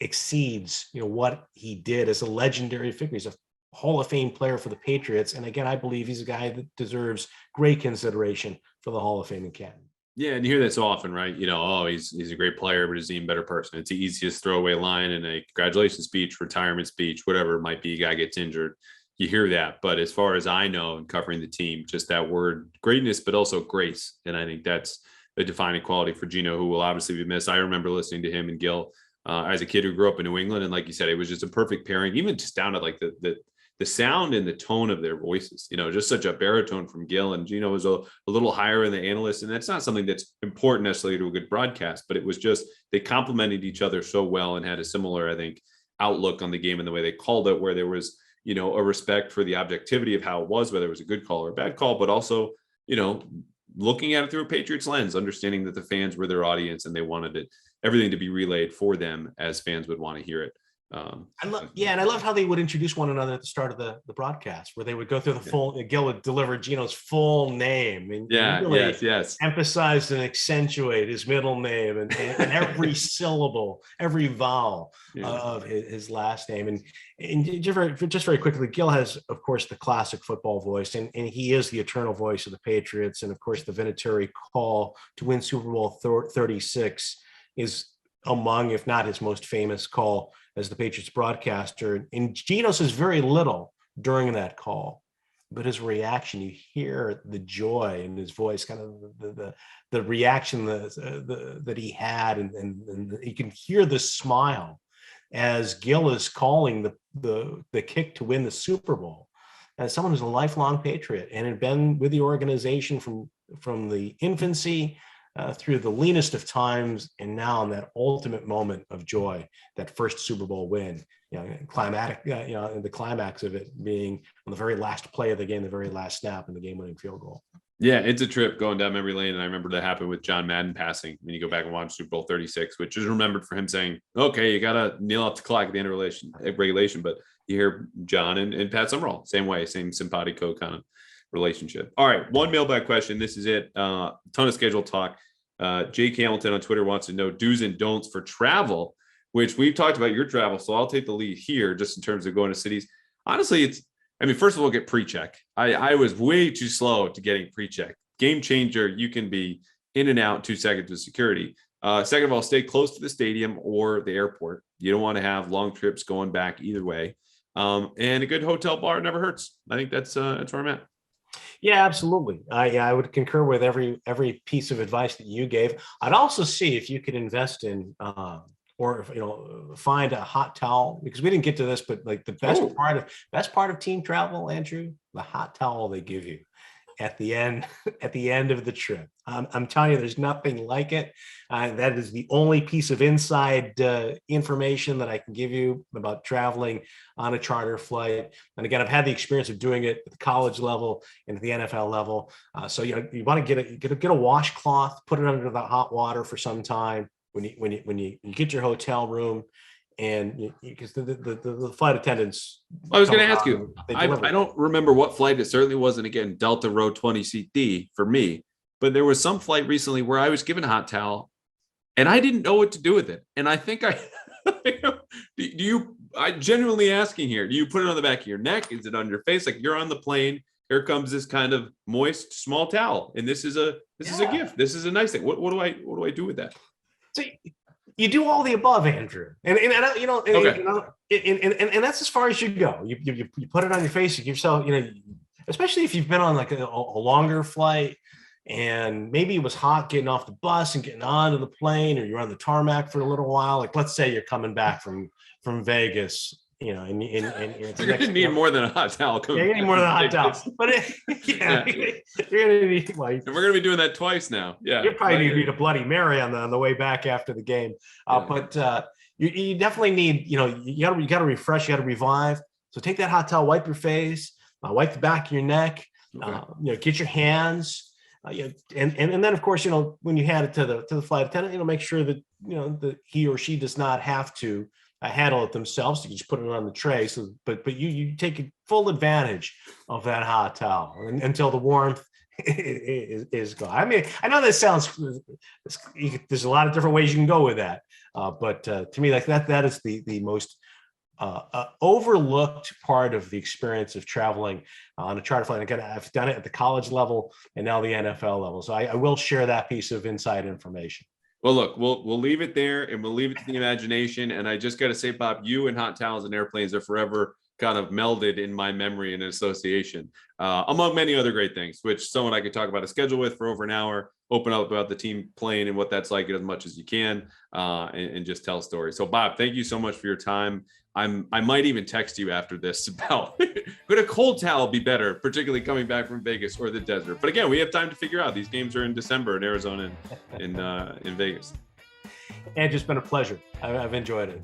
S3: exceeds, what he did as a legendary figure. He's a Hall of Fame player for the Patriots. And again, I believe he's a guy that deserves great consideration for the Hall of Fame Academy.
S1: Yeah, and you hear that so often, right? He's a great player, but he's an even better person. It's the easiest throwaway line in a congratulations speech, retirement speech, whatever it might be. A guy gets injured. You hear that. But as far as I know, in covering the team, just that word greatness, but also grace. And I think that's a defining quality for Gino, who will obviously be missed. I remember listening to him and Gil as a kid who grew up in New England. And like you said, it was just a perfect pairing, even just down to like the sound and the tone of their voices, just such a baritone from Gil, and Gino was a little higher in the analyst. And that's not something that's important necessarily to a good broadcast, but it was just, they complemented each other so well and had a similar, I think, outlook on the game and the way they called it, where there was, a respect for the objectivity of how it was, whether it was a good call or a bad call, but also, looking at it through a Patriots lens, understanding that the fans were their audience and they wanted everything to be relayed for them as fans would want to hear it.
S3: And I love how they would introduce one another at the start of the broadcast, where they would go through the full. Gil would deliver Gino's full name, and really emphasize and accentuate his middle name and every syllable, every vowel of his last name. And just very quickly, Gil has, of course, the classic football voice, and he is the eternal voice of the Patriots. And of course, the Vinatieri call to win Super Bowl 36 is among, if not his most famous call as the Patriots broadcaster. And Gino says very little during that call, but his reaction, you hear the joy in his voice, kind of the reaction that he had, and you can hear the smile as Gil is calling the kick to win the Super Bowl. As someone who's a lifelong Patriot and had been with the organization from the infancy through the leanest of times, and now in that ultimate moment of joy, that first Super Bowl win, climatic, the climax of it being on the very last play of the game, the very last snap, and the game-winning field goal.
S1: Yeah, it's a trip going down memory lane, and I remember that happened with John Madden passing. When you go back and watch Super Bowl 36, which is remembered for him saying, "Okay, you got to kneel off the clock at the end of regulation," but you hear John and Pat Summerall, same way, same simpatico kind of relationship. All right, one mailbag question. This is it. Ton of schedule talk. Jake Hamilton on Twitter wants to know do's and don'ts for travel, which we've talked about your travel. So I'll take the lead here just in terms of going to cities. Honestly, first of all, get pre-check. I was way too slow to getting pre-check. Game changer. You can be in and out 2 seconds with security. Second of all, stay close to the stadium or the airport. You don't want to have long trips going back either way. And a good hotel bar never hurts. I think that's where I'm at.
S3: Yeah, absolutely. I would concur with every piece of advice that you gave. I'd also see if you could invest in or find a hot towel, because we didn't get to this, but like the best part of team travel, Andrew, the hot towel they give you at the end of the trip. I'm telling you, there's nothing like it. That is the only piece of inside information that I can give you about traveling on a charter flight. And again, I've had the experience of doing it at the college level and at the NFL level. So you want to get a washcloth, put it under the hot water for some time when you get your hotel room. And because the flight attendants,
S1: I was going to ask you, I don't remember what flight. It certainly wasn't, again, Delta Row 20 seat D for me, but there was some flight recently where I was given a hot towel and I didn't know what to do with it. And I think I'm genuinely asking here, do you put it on the back of your neck? Is it on your face? Like you're on the plane, here comes this kind of moist, small towel. And this is a gift. This is a nice thing. What do I do with that?
S3: So you do all the above, Andrew, and that's as far as you go. You put it on your face. You give yourself, especially if you've been on like a longer flight, and maybe it was hot getting off the bus and getting onto the plane, or you're on the tarmac for a little while. Like let's say you're coming back from Vegas. And you're
S1: going to need more than a hot towel.
S3: Yeah, you need more than a hot towel. But you're going to need.
S1: And we're going to be doing that twice now. Yeah,
S3: you probably need a Bloody Mary on the way back after the game. But you definitely need. You got to refresh. You got to revive. So take that hot towel, wipe your face, wipe the back of your neck. Okay. Get your hands. And then of course when you hand it to the flight attendant, make sure that that he or she does not have to handle it themselves. You just put it on the tray. So, but you take full advantage of that hot towel until the warmth is gone. I mean, I know that sounds, there's a lot of different ways you can go with that. But to me, like that is the most overlooked part of the experience of traveling on a charter flight. Again, I've done it at the college level and now the NFL level. So I will share that piece of inside information.
S1: Well, look, we'll leave it there and we'll leave it to the imagination. And I just got to say, Bob, you and hot towels and airplanes are forever kind of melded in my memory and association, among many other great things, which someone I could talk about a schedule with for over an hour, open up about the team playing and what that's like as much as you can, and just tell stories. So, Bob, thank you so much for your time. I might even text you after this about could a cold towel be better, particularly coming back from Vegas or the desert. But again, we have time to figure out. These games are in December in Arizona and in Vegas.
S3: And it's been a pleasure. I've enjoyed it.